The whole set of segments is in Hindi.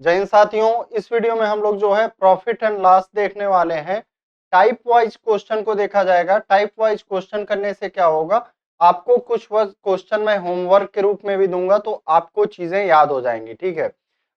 जय हिंद साथियों, इस वीडियो में हम लोग जो है प्रॉफिट एंड लॉस देखने वाले हैं। टाइप वाइज क्वेश्चन को देखा जाएगा। टाइप वाइज क्वेश्चन करने से क्या होगा, आपको कुछ क्वेश्चन मैं होमवर्क के रूप में भी दूंगा तो आपको चीजें याद हो जाएंगी। ठीक है,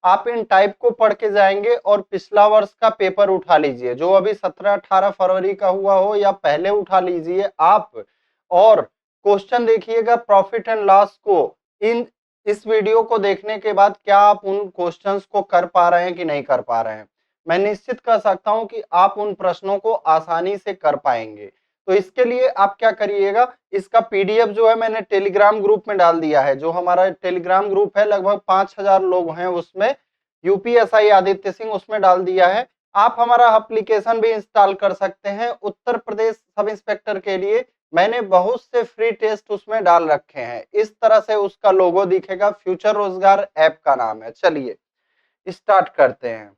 आप इन टाइप को पढ़ के जाएंगे और पिछला वर्ष का पेपर उठा लीजिए, जो अभी 17-18 फरवरी का हुआ हो या पहले उठा लीजिए आप, और क्वेश्चन देखिएगा प्रॉफिट एंड लॉस को। इन इस वीडियो को देखने के बाद क्या आप उन क्वेश्चंस को कर पा रहे हैं कि नहीं कर पा रहे हैं, मैं निश्चित कर सकता हूं कि आप उन प्रश्नों को आसानी से कर पाएंगे। तो इसके लिए आप क्या करिएगा, इसका पीडीएफ जो है मैंने टेलीग्राम ग्रुप में डाल दिया है। जो हमारा टेलीग्राम ग्रुप है, लगभग 5000 लोग हैं उसमें, यूपीएसआई आदित्य सिंह, उसमें डाल दिया है। आप हमारा एप्लीकेशन भी इंस्टॉल कर सकते हैं। उत्तर प्रदेश सब इंस्पेक्टर के लिए मैंने बहुत से फ्री टेस्ट उसमें डाल रखे हैं। इस तरह से उसका लोगो दिखेगा, फ्यूचर रोजगार ऐप का नाम है। चलिए स्टार्ट करते हैं।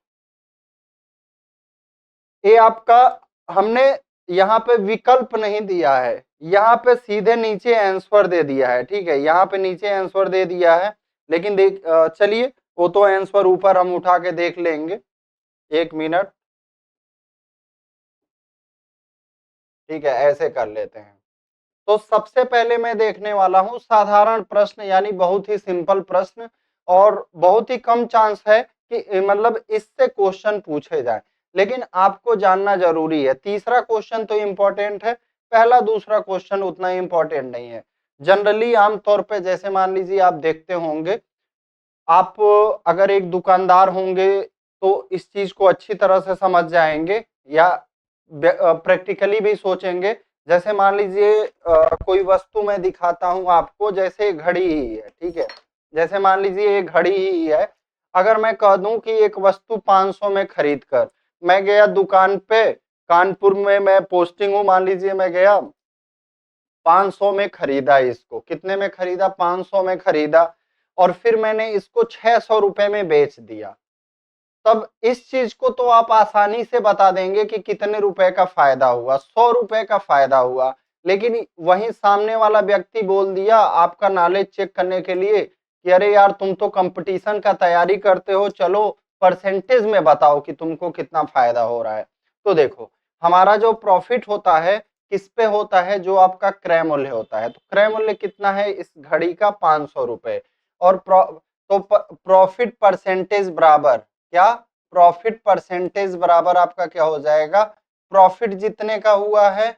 ये आपका, हमने यहाँ पे विकल्प नहीं दिया है, यहाँ पे सीधे नीचे आंसर दे दिया है। ठीक है, यहाँ पे नीचे आंसर दे दिया है, लेकिन देख चलिए वो तो आंसर ऊपर हम उठा के देख लेंगे, 1 मिनट। ठीक है, ऐसे कर लेते हैं। तो सबसे पहले मैं देखने वाला हूं साधारण प्रश्न, यानी बहुत ही सिंपल प्रश्न, और बहुत ही कम चांस है कि मतलब इससे क्वेश्चन पूछे जाए, लेकिन आपको जानना जरूरी है। तीसरा क्वेश्चन तो इंपॉर्टेंट है, पहला दूसरा क्वेश्चन उतना इंपॉर्टेंट नहीं है। जनरली आमतौर पे जैसे मान लीजिए आप देखते होंगे, आप अगर एक दुकानदार होंगे तो इस चीज को अच्छी तरह से समझ जाएंगे, या प्रैक्टिकली भी सोचेंगे। जैसे मान लीजिए कोई वस्तु मैं दिखाता हूं आपको, जैसे घड़ी ही है। ठीक है, जैसे मान लीजिए ये घड़ी ही है। अगर मैं कह दूं कि एक वस्तु 500 में खरीद कर, मैं गया दुकान पे, कानपुर में मैं पोस्टिंग हूं, मान लीजिए मैं गया 500 में खरीदा, इसको कितने में खरीदा, 500 में खरीदा, और फिर मैंने इसको 600 रुपए में बेच दिया। तब इस चीज को तो आप आसानी से बता देंगे कि कितने रुपए का फायदा हुआ, 100 रुपए का फायदा हुआ। लेकिन वहीं सामने वाला व्यक्ति बोल दिया आपका नॉलेज चेक करने के लिए कि अरे यार तुम तो कंपटीशन का तैयारी करते हो, चलो परसेंटेज में बताओ कि तुमको कितना फायदा हो रहा है। तो देखो, हमारा जो प्रॉफिट होता है किस पे होता है, जो आपका क्रय मूल्य होता है। तो क्रय मूल्य कितना है इस घड़ी का, 500 रुपए। और तो प्रॉफिट परसेंटेज बराबर क्या, प्रॉफिट परसेंटेज बराबर आपका क्या हो जाएगा, प्रॉफिट जितने का हुआ है,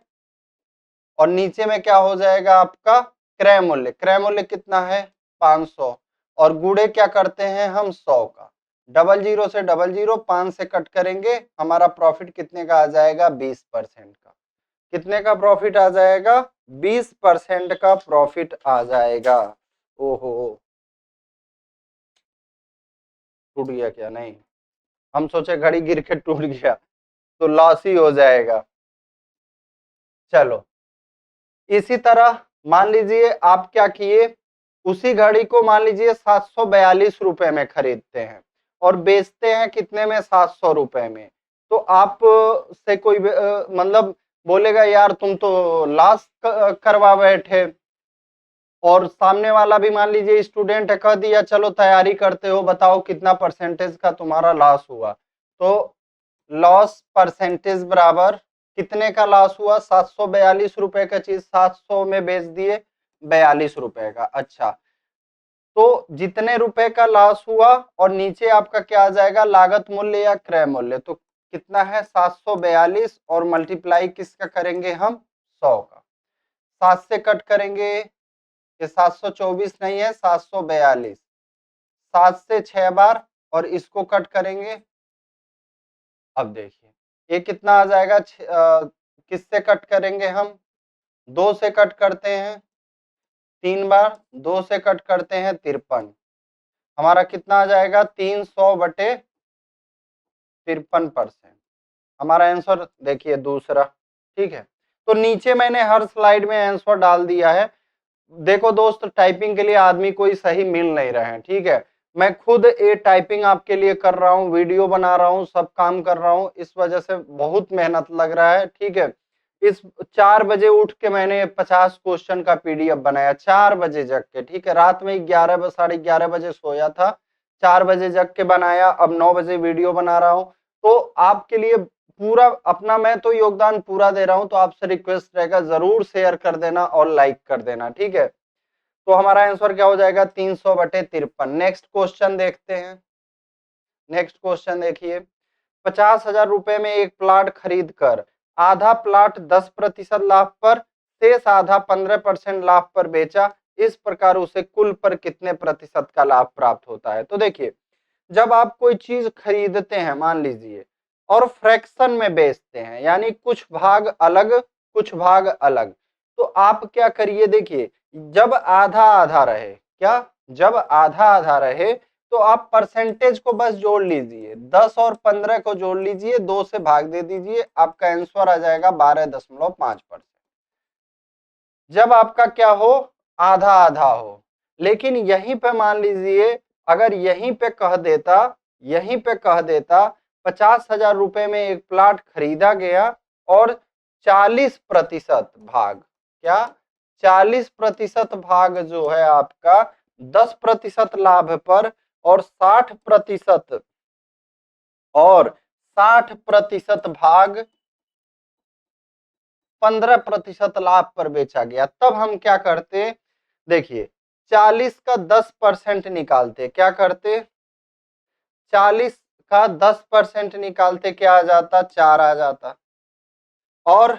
और नीचे में क्या हो जाएगा आपका क्रय मूल्य। क्रय मूल्य कितना है, 500, और गुणे क्या करते हैं हम, 100 का। डबल जीरो से डबल जीरो, 5 से कट करेंगे, हमारा प्रॉफिट कितने का आ जाएगा, 20% का। कितने का प्रॉफिट आ जाएगा, 20% का प्रॉफिट आ जाएगा। ओहो, टूट गया क्या, नहीं, हम सोचे घड़ी गिर के टूट गया तो लॉस ही हो जाएगा। चलो, इसी तरह मान लीजिए आप क्या किए, उसी घड़ी को मान लीजिए 742 रुपए में खरीदते हैं और बेचते हैं कितने में, 700 रुपए में। तो आप से कोई मतलब बोलेगा यार तुम तो लॉस करवा बैठे, और सामने वाला भी मान लीजिए स्टूडेंट है, कह दिया चलो तैयारी करते हो, बताओ कितना परसेंटेज का तुम्हारा लॉस हुआ। तो लॉस परसेंटेज बराबर कितने का लॉस हुआ, 742 रुपए का चीज 700 में बेच दिए, 42 रुपए का। अच्छा, तो जितने रुपए का लॉस हुआ, और नीचे आपका क्या आ जाएगा, लागत मूल्य या क्रय मूल्य। तो कितना है, 742, और मल्टीप्लाई किसका करेंगे हम, 100 का। 7 से कट करेंगे, ये 724 नहीं है, 742। 7 से 6 बार, और इसको कट करेंगे। अब देखिए ये कितना आ जाएगा, किससे कट करेंगे हम, 2 से कट करते हैं 3 बार, 2 से कट करते हैं 53। हमारा कितना आ जाएगा, 300/53%। हमारा आंसर देखिए दूसरा। ठीक है, तो नीचे मैंने हर स्लाइड में आंसर डाल दिया है। देखो दोस्त, टाइपिंग के लिए आदमी कोई सही मिल नहीं रहे हैं। ठीक है, मैं खुद ये टाइपिंग आपके लिए कर रहा हूँ, वीडियो बना रहा हूँ, सब काम कर रहा हूँ, इस वजह से बहुत मेहनत लग रहा है। ठीक है, इस 4 बजे उठ के मैंने 50 क्वेश्चन का पीडीएफ बनाया, 4 बजे जग के। ठीक है, रात में 11 साढ़े 11 बजे सोया था, 4 बजे जग के बनाया, अब 9 बजे वीडियो बना रहा हूं। तो आपके लिए पूरा अपना मैं तो योगदान पूरा दे रहा हूं, तो आपसे रिक्वेस्ट रहेगा जरूर शेयर कर देना और लाइक कर देना, ठीक है। तो हमारा आंसर क्या हो जाएगा, 300/53। नेक्स्ट क्वेश्चन देखते हैं। नेक्स्ट क्वेश्चन देखिए, 50,000 रुपए में एक प्लाट खरीद कर आधा प्लाट 10% लाभ पर, शेष आधा 15% लाभ पर बेचा, इस प्रकार उसे कुल पर कितने प्रतिशत का लाभ प्राप्त होता है। तो देखिए, जब आप कोई चीज खरीदते हैं मान लीजिए और फ्रैक्शन में बेचते हैं, यानी कुछ भाग अलग कुछ भाग अलग, तो आप क्या करिए, देखिए जब आधा आधा रहे, क्या जब आधा आधा रहे तो आप परसेंटेज को बस जोड़ लीजिए, 10 और 15 को जोड़ लीजिए, 2 से भाग दे दीजिए, आपका आंसर आ जाएगा 12.5%। जब आपका क्या हो, आधा आधा हो। लेकिन यहीं पे मान लीजिए अगर यहीं पे कह देता 50,000 रुपए में एक प्लाट खरीदा गया और 40% भाग, क्या 40% भाग जो है आपका 10% लाभ पर और 60% भाग 15% लाभ पर बेचा गया, तब हम क्या करते, देखिए 40 का 10% निकालते, क्या करते 40 का 10% निकालते, क्या आ जाता 4 आ जाता, और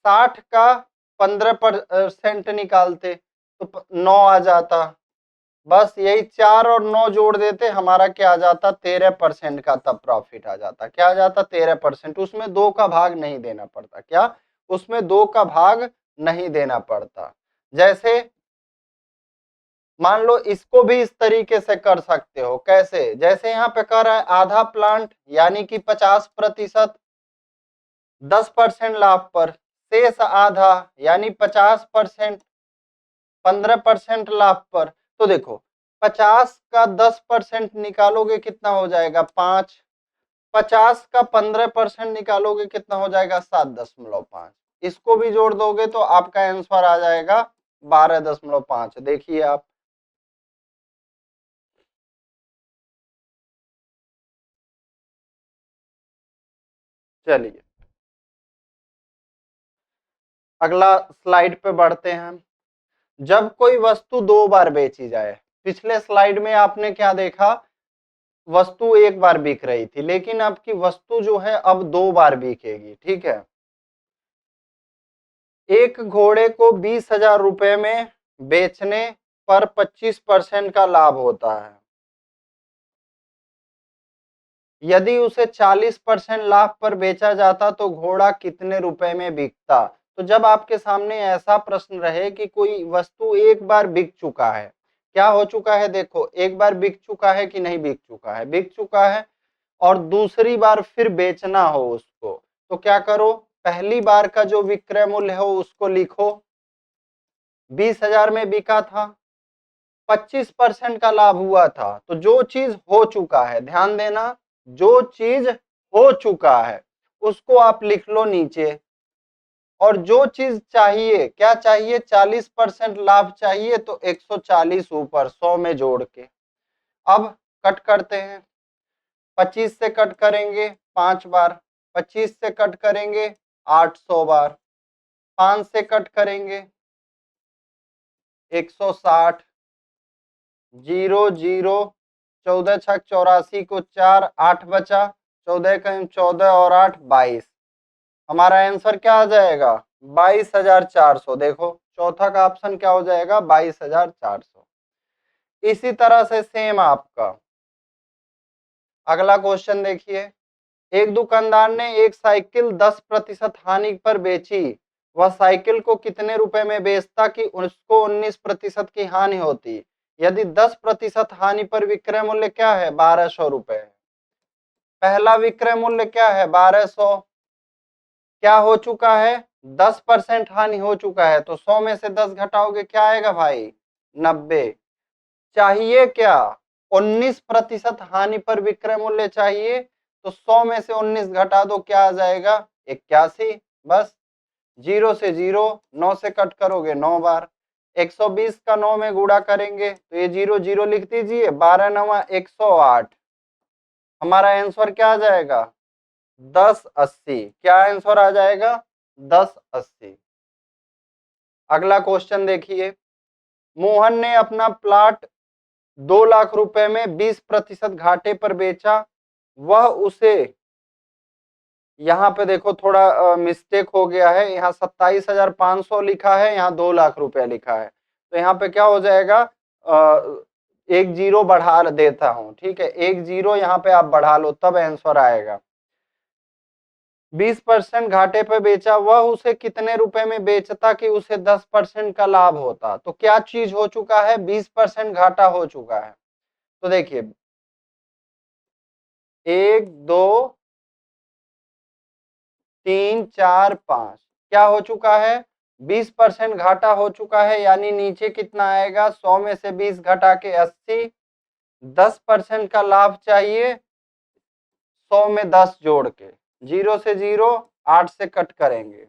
60 का 15% निकालते तो 9 आ जाता। बस यही 4 और 9 जोड़ देते, हमारा क्या आ जाता 13% का तब प्रॉफिट आ जाता, क्या आ जाता 13%। उसमें 2 का भाग नहीं देना पड़ता, क्या उसमें 2 का भाग नहीं देना पड़ता। जैसे मान लो इसको भी इस तरीके से कर सकते हो, कैसे, जैसे यहाँ पे कह रहा है आधा प्लांट यानी कि 50%, 10% लाभ पर, शेष आधा यानी 50%, 15% लाभ पर। तो देखो 50 का 10% निकालोगे कितना हो जाएगा 5, 50 का 15% निकालोगे कितना हो जाएगा 7.5, इसको भी जोड़ दोगे तो आपका आंसर आ जाएगा 12.5। देखिए आप, चलिए अगला स्लाइड पे बढ़ते हैं। जब कोई वस्तु 2 बार बेची जाए, पिछले स्लाइड में आपने क्या देखा, वस्तु एक बार बिक रही थी, लेकिन आपकी वस्तु जो है अब 2 बार बिकेगी, ठीक है। एक घोड़े को 20,000 रुपए में बेचने पर 25% का लाभ होता है, यदि उसे 40% लाभ पर बेचा जाता तो घोड़ा कितने रुपए में बिकता। तो जब आपके सामने ऐसा प्रश्न रहे कि कोई वस्तु एक बार बिक चुका है, क्या हो चुका है, देखो एक बार बिक चुका है कि नहीं बिक चुका है, बिक चुका है, और दूसरी बार फिर बेचना हो उसको, तो क्या करो, पहली बार का जो विक्रय मूल्य हो उसको लिखो, 20,000 में बिका था, 25% का लाभ हुआ था, तो जो चीज हो चुका है, ध्यान देना, जो चीज हो चुका है उसको आप लिख लो नीचे, और जो चीज चाहिए, क्या चाहिए 40% लाभ चाहिए, तो 140 ऊपर 100 में जोड़ के। अब कट करते हैं, 25 से कट करेंगे 5 बार, 25 से कट करेंगे 800 बार, 5 से कट करेंगे 160, 0 0, 14 छक 84 को 4, 8 बचा, 14 का 14 और 8 22, हमारा आंसर क्या आ जाएगा 22,400। देखो चौथा का ऑप्शन क्या हो जाएगा 22,400। इसी तरह से सेम आपका अगला क्वेश्चन देखिए, एक दुकानदार ने एक साइकिल 10% हानि पर बेची, वह साइकिल को कितने रुपए में बेचता कि उसको 19% की हानि होती, यदि 10% हानि पर विक्रय मूल्य क्या है 1200 रुपए, पहला विक्रय मूल्य क्या है 1200, क्या हो चुका है 10% हानि हो चुका है, तो 100 में से 10 घटाओगे क्या आएगा भाई 90, चाहिए क्या 19% हानि पर विक्रय मूल्य चाहिए, तो 100 में से 19 घटा दो क्या आ जाएगा 81, बस 0 से 0, 9 से कट करोगे 9 बार, 120 का 9 में गुणा करेंगे तो ये 0 0 लिख दीजिए, 12 9 108। हमारा आंसर क्या आ जाएगा? 1080। क्या आंसर आ जाएगा? 1080। अगला क्वेश्चन देखिए, मोहन ने अपना प्लाट 2 लाख रुपए में 20% घाटे पर बेचा। वह उसे, यहाँ पे देखो थोड़ा मिस्टेक हो गया है, यहाँ 27,500 लिखा है, यहाँ 2 लाख रुपया लिखा है। तो यहाँ पे क्या हो जाएगा, एक जीरो बढ़ा देता हूं, ठीक है, एक जीरो यहाँ पे आप बढ़ा लो तब आंसर आएगा। 20% घाटे पे बेचा, वह उसे कितने रुपए में बेचता कि उसे 10% का लाभ होता? तो क्या चीज हो चुका है? 20% घाटा हो चुका है। तो देखिए 1 2 3 4 5 क्या हो चुका है? 20% घाटा हो चुका है, यानी नीचे कितना आएगा? 100 में से 20 घटा के 80। 10% का लाभ चाहिए, 100 में 10 जोड़ के, 0 से 0, 8 से कट करेंगे,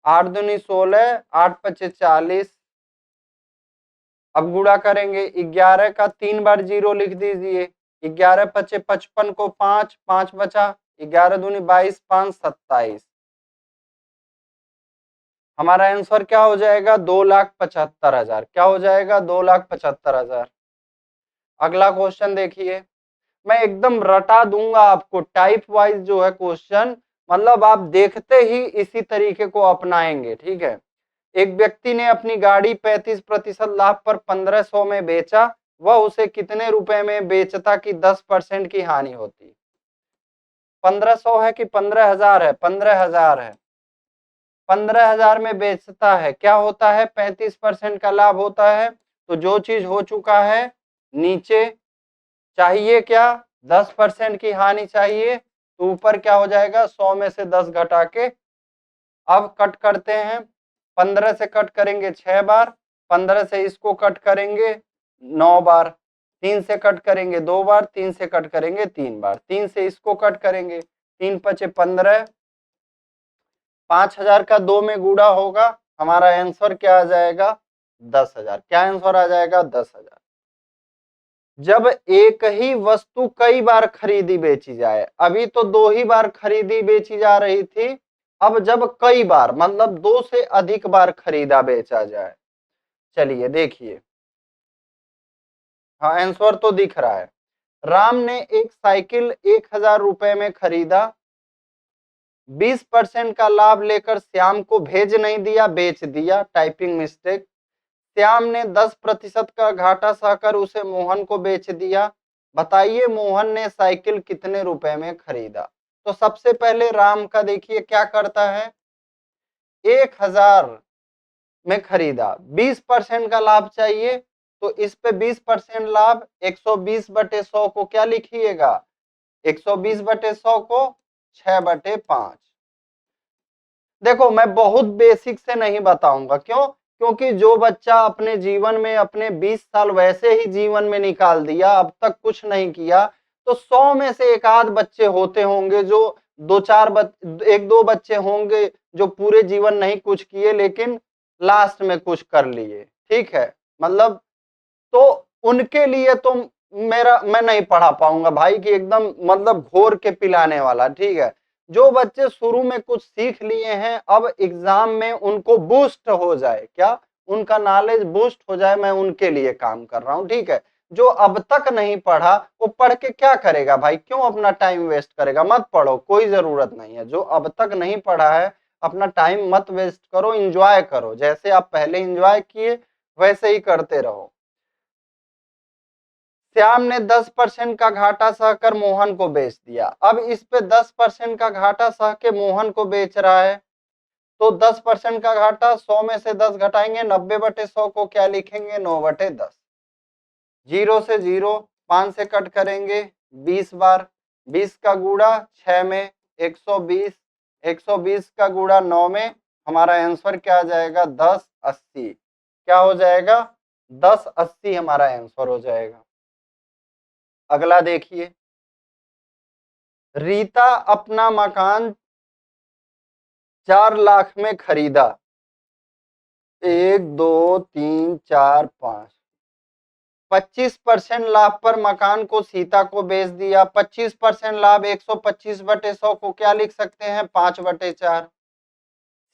8 दूनी 16, 8 पचे 40। अब गुणा करेंगे, 11 का 3 बार 0 लिख दीजिए, 11 पचे 55 को 5, 5 बचा, 11 दूनी 22, 5 27। हमारा आंसर क्या हो जाएगा? 2,75,000। क्या हो जाएगा? 2,75,000। अगला क्वेश्चन देखिए, मैं एकदम रटा दूंगा आपको, टाइप वाइज जो है क्वेश्चन, मतलब आप देखते ही इसी तरीके को अपनाएंगे, ठीक है। एक व्यक्ति ने अपनी गाड़ी 35% लाभ पर 1500 में बेचा, वह उसे कितने रुपए में बेचता कि 10% की हानि होती? 1500 है कि 15,000 है? 15,000 है। 15,000 में बेचता है, क्या होता है? 35% का लाभ होता है। तो जो चीज हो चुका है नीचे, चाहिए क्या? 10% की हानि चाहिए, तो ऊपर क्या हो जाएगा? 100 में से 10 घटा के। अब कट करते हैं, 15 से कट करेंगे 6 बार, 15 से इसको कट करेंगे 9 बार, 3 से कट करेंगे 2 बार, 3 से कट करेंगे 3 बार, 3 से इसको कट करेंगे, 3 पचे 15, 5,000 का 2 में गुणा होगा, हमारा आंसर क्या आ जाएगा? 10,000। क्या आंसर आ जाएगा? 10,000। जब एक ही वस्तु कई बार खरीदी बेची जाए, अभी तो 2 ही बार खरीदी बेची जा रही थी, अब जब कई बार मतलब 2 से अधिक बार खरीदा बेचा जाए, चलिए देखिए। हाँ, आंसर तो दिख रहा है। राम ने एक साइकिल 1,000 रुपए में खरीदा, 20% का लाभ लेकर श्याम को भेज नहीं दिया, बेच दिया, टाइपिंग मिस्टेक। श्याम ने 10% का घाटा सहकर उसे मोहन को बेच दिया। बताइए मोहन ने साइकिल कितने रुपए में खरीदा? तो सबसे पहले राम का देखिए क्या करता है, 1,000 में खरीदा, 20% का लाभ चाहिए, तो इस पे 20% लाभ 120/100 को क्या लिखिएगा? 120/100 को 6/5। देखो मैं बहुत बेसिक से नहीं बताऊंगा, क्यों? क्योंकि जो बच्चा अपने जीवन में अपने 20 साल वैसे ही जीवन में निकाल दिया, अब तक कुछ नहीं किया, तो 100 में से एक आध बच्चे होते होंगे जो एक दो बच्चे होंगे जो पूरे जीवन नहीं कुछ किए लेकिन लास्ट में कुछ कर लिए, ठीक है। मतलब तो उनके लिए तो मैं नहीं पढ़ा पाऊंगा भाई कि एकदम मतलब घोर के पिलाने वाला, ठीक है। जो बच्चे शुरू में कुछ सीख लिए हैं, अब एग्जाम में उनको बूस्ट हो जाए, क्या उनका नॉलेज बूस्ट हो जाए, मैं उनके लिए काम कर रहा हूँ, ठीक है। जो अब तक नहीं पढ़ा वो पढ़ के क्या करेगा भाई? क्यों अपना टाइम वेस्ट करेगा? मत पढ़ो, कोई जरूरत नहीं है। जो अब तक नहीं पढ़ा है अपना टाइम मत वेस्ट करो, एंजॉय करो, जैसे आप पहले एंजॉय किए वैसे ही करते रहो। श्याम ने 10% का घाटा सहकर मोहन को बेच दिया। अब इस पे 10% का घाटा सह के मोहन को बेच रहा है, तो 10% का घाटा, 100 में से 10 घटाएंगे, 90/100 को क्या लिखेंगे? 9/10। 0 से 0, 5 से कट करेंगे 20 बार, 20 का गुणा 6 में 120, 120 का गुणा 9 में, हमारा आंसर क्या आ जाएगा? 1080। क्या हो जाएगा? 1080 हमारा आंसर हो जाएगा। अगला देखिए, रीता अपना मकान 4 लाख में खरीदा, 1 2 3 4 5 25% लाभ पर मकान को सीता को बेच दिया। 25% लाभ 125/100 को क्या लिख सकते हैं? 5/4।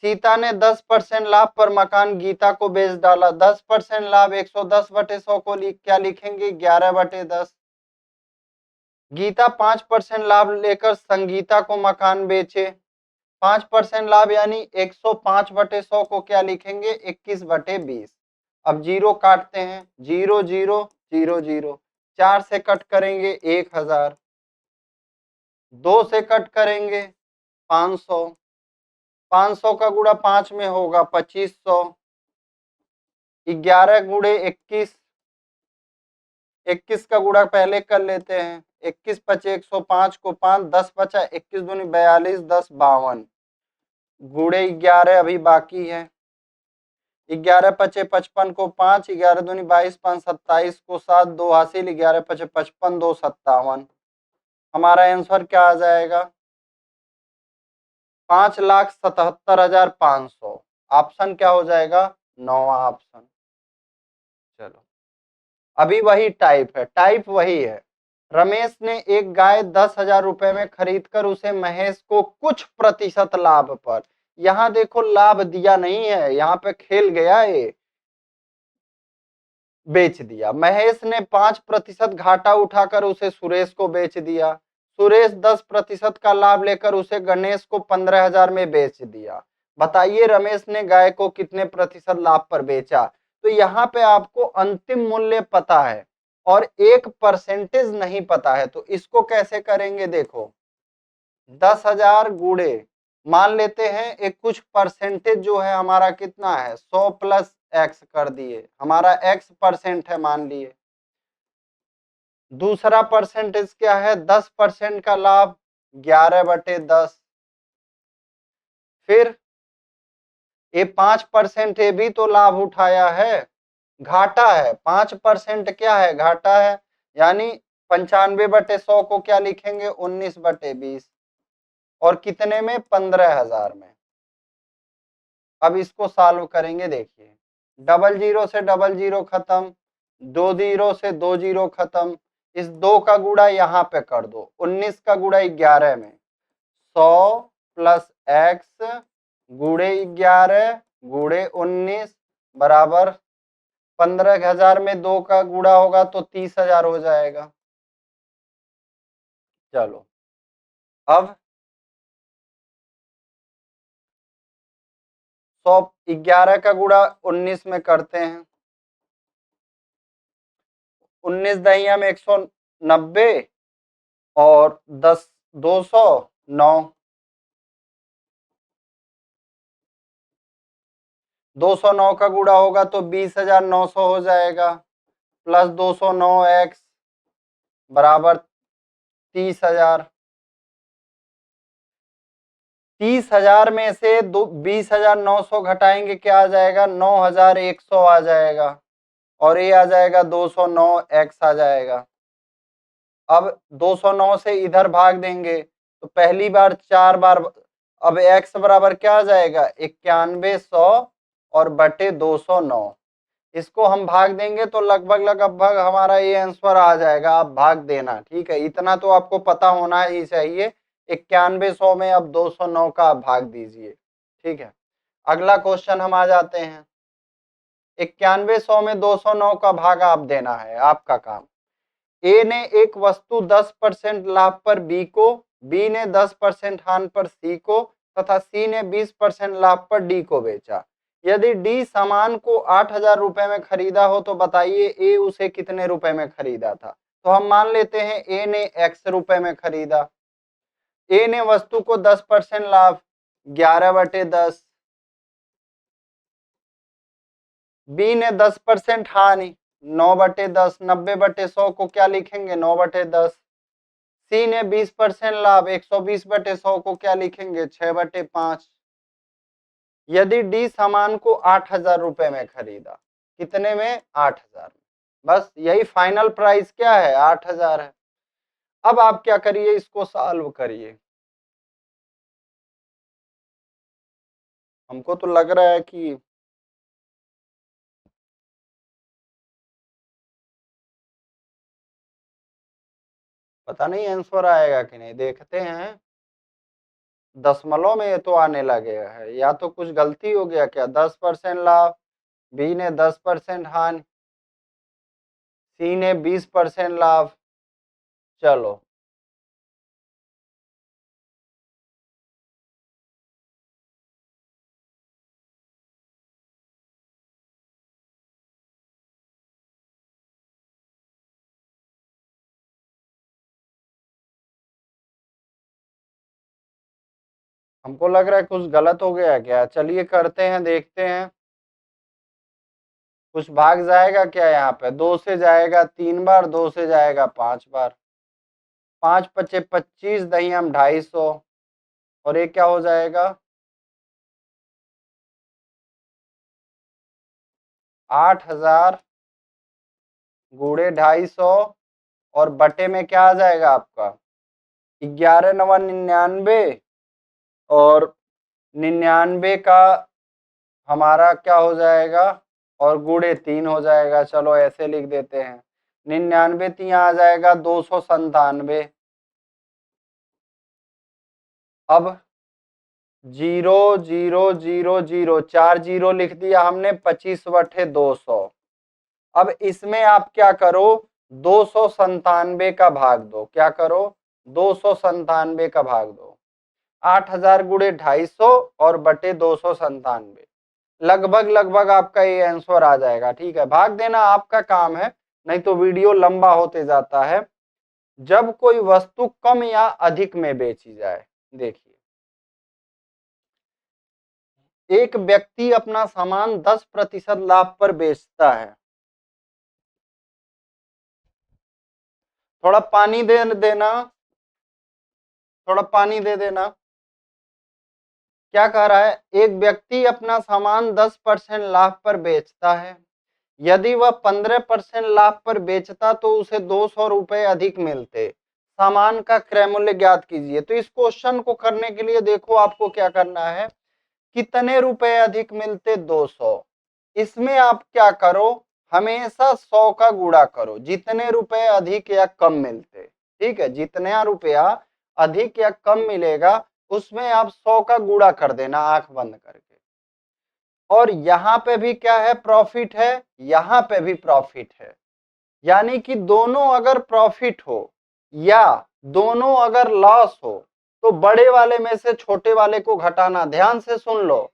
सीता ने 10% लाभ पर मकान गीता को बेच डाला। 10% लाभ 110/100 को क्या लिखेंगे? 11/10। गीता 5% लाभ लेकर संगीता को मकान बेचे। 5% लाभ यानी 105/100 को क्या लिखेंगे? 21/20। अब जीरो काटते हैं, 0 0 0 0। 4 से कट करेंगे 1000, 2 से कट करेंगे 500, 500 का गुणा 5 में होगा 2500, 11 गुणे 21, 21 का गुणा पहले कर लेते हैं, 21 पचे 105 को 5, 10 बचा, 21 दूनी 42, 10 52, गुणे 11 अभी बाकी है। 11 पचे 55 को 5, 11 दूनी 22, 5 27 को 7, 2 हासिल, 11 पचे 55, 2 57। हमारा आंसर क्या आ जाएगा? 5,77,500। ऑप्शन क्या हो जाएगा? 9वां ऑप्शन। चलो, अभी वही टाइप है, टाइप वही है। रमेश ने एक गाय 10,000 रुपए में खरीदकर उसे महेश को कुछ प्रतिशत लाभ पर, यहां देखो लाभ दिया नहीं है, यहाँ पे खेल गया ये, बेच दिया। महेश ने 5% घाटा उठाकर उसे सुरेश को बेच दिया। सुरेश 10% का लाभ लेकर उसे गणेश को 15,000 में बेच दिया। बताइए रमेश ने गाय को कितने प्रतिशत लाभ पर बेचा? तो यहाँ पे आपको अंतिम मूल्य पता है और एक परसेंटेज नहीं पता है, तो इसको कैसे करेंगे? देखो, 10,000 गुणे, मान लेते हैं एक कुछ परसेंटेज जो है हमारा कितना है? 100 प्लस एक्स कर दिए, हमारा एक्स परसेंट है मान लिए। दूसरा परसेंटेज क्या है? 10% का लाभ 11/10। फिर ये 5% ये भी तो लाभ उठाया है, घाटा है। 5% क्या है? घाटा है, यानी 95/100 को क्या लिखेंगे? 19/20। और कितने में? 15,000 में। अब इसको सॉल्व करेंगे, देखिए, डबल जीरो से डबल जीरो खत्म, 2 जीरो से 2 जीरो खत्म, इस 2 का गुणा यहाँ पे कर दो, 19 का गुणा 11 में, 100 प्लस एक्स गुणे 11 गुणे 19 बराबर 15,000 में 2 का गुणा होगा तो 30,000 हो जाएगा। चलो, अब 111 का गुणा 19 में करते हैं, 19 दहिया में 190 और 10 209, 209 का गुणा होगा तो 20,900 हो जाएगा, प्लस 209 एक्स बराबर 30,000। 30,000 में से 20,900 घटाएंगे, क्या आ जाएगा? 9,100 आ जाएगा, और ये आ जाएगा 209 एक्स आ जाएगा। अब 209 से इधर भाग देंगे तो पहली बार 4 बार, अब x बराबर क्या आ जाएगा? 9100 और बटे 209। इसको हम भाग देंगे तो लगभग लगभग हमारा ये आंसर आ जाएगा। आप भाग देना, ठीक है, इतना तो आपको पता होना ही चाहिए। 9100 में अब 209 का आप भाग दीजिए, ठीक है। अगला क्वेश्चन हम आ जाते हैं। 9100 में 209 का भाग आप देना है, आपका काम। ए ने एक वस्तु 10% लाभ पर बी को, बी ने 10% हानि पर सी को तथा सी ने 20% लाभ पर डी को बेचा। यदि डी सामान को 8,000 रुपए में खरीदा हो तो बताइए ए उसे कितने रुपए में खरीदा था? तो हम मान लेते हैं ए ने x रुपए में खरीदा। ए ने वस्तु को 10% लाभ 11/10, बी ने 10% हानि 9/10, 90/100 को क्या लिखेंगे? 9/10। सी ने 20% लाभ 120/100 को क्या लिखेंगे? 6/5। यदि डी सामान को 8,000 रुपए में खरीदा, कितने में? 8,000 में। बस यही फाइनल प्राइस क्या है? 8,000 है। अब आप क्या करिए, इसको सॉल्व करिए। हमको तो लग रहा है कि पता नहीं आंसर आएगा कि नहीं, देखते हैं। दशमलव में ये तो आने लगे है, या तो कुछ गलती हो गया क्या? 10% लाभ, बी ने 10% हानि, सी ने 20% लाभ। चलो हमको लग रहा है कुछ गलत हो गया क्या? चलिए करते हैं, देखते हैं कुछ भाग जाएगा क्या यहाँ पे। 2 से जाएगा 3 बार, 2 से जाएगा 5 बार। 5×5 = 25, दही हम 250, और ये क्या हो जाएगा? 8000 गुणे 250, और बटे में क्या आ जाएगा आपका? 11×9 = 99, और 99 का हमारा क्या हो जाएगा? और गुणे 3 हो जाएगा। चलो ऐसे लिख देते हैं, 99 3 आ जाएगा 297। अब 0 0 0 0, 4 जीरो लिख दिया हमने, 25/200। अब इसमें आप क्या करो, 297 का भाग दो। क्या करो? 297 का भाग दो। 8000 गुणे 250 और बटे 297, लगभग लगभग आपका ये आंसर आ जाएगा। ठीक है, भाग देना आपका काम है, नहीं तो वीडियो लंबा होते जाता है। जब कोई वस्तु कम या अधिक में बेची जाए, देखिए एक व्यक्ति अपना सामान 10% लाभ पर बेचता है। थोड़ा पानी दे देना, थोड़ा पानी दे देना। क्या कह रहा है? एक व्यक्ति अपना सामान 10% लाभ पर बेचता है। यदि वह 15% लाभ पर बेचता तो उसे 200 रुपए अधिक मिलते। सामान का क्रय मूल्य ज्ञात कीजिए। तो इस क्वेश्चन को करने के लिए देखो आपको क्या करना है, कितने रुपए अधिक मिलते? 200। इसमें आप क्या करो, हमेशा 100 का गुणा करो, जितने रुपए अधिक या कम मिलते। ठीक है, जितना रुपया अधिक या कम मिलेगा उसमें आप 100 का गुणा कर देना आंख बंद करके। और यहाँ पे भी क्या है? प्रॉफिट है, यहाँ पे भी प्रॉफिट है। यानी कि दोनों अगर प्रॉफिट हो या दोनों अगर लॉस हो तो बड़े वाले में से छोटे वाले को घटाना। ध्यान से सुन लो,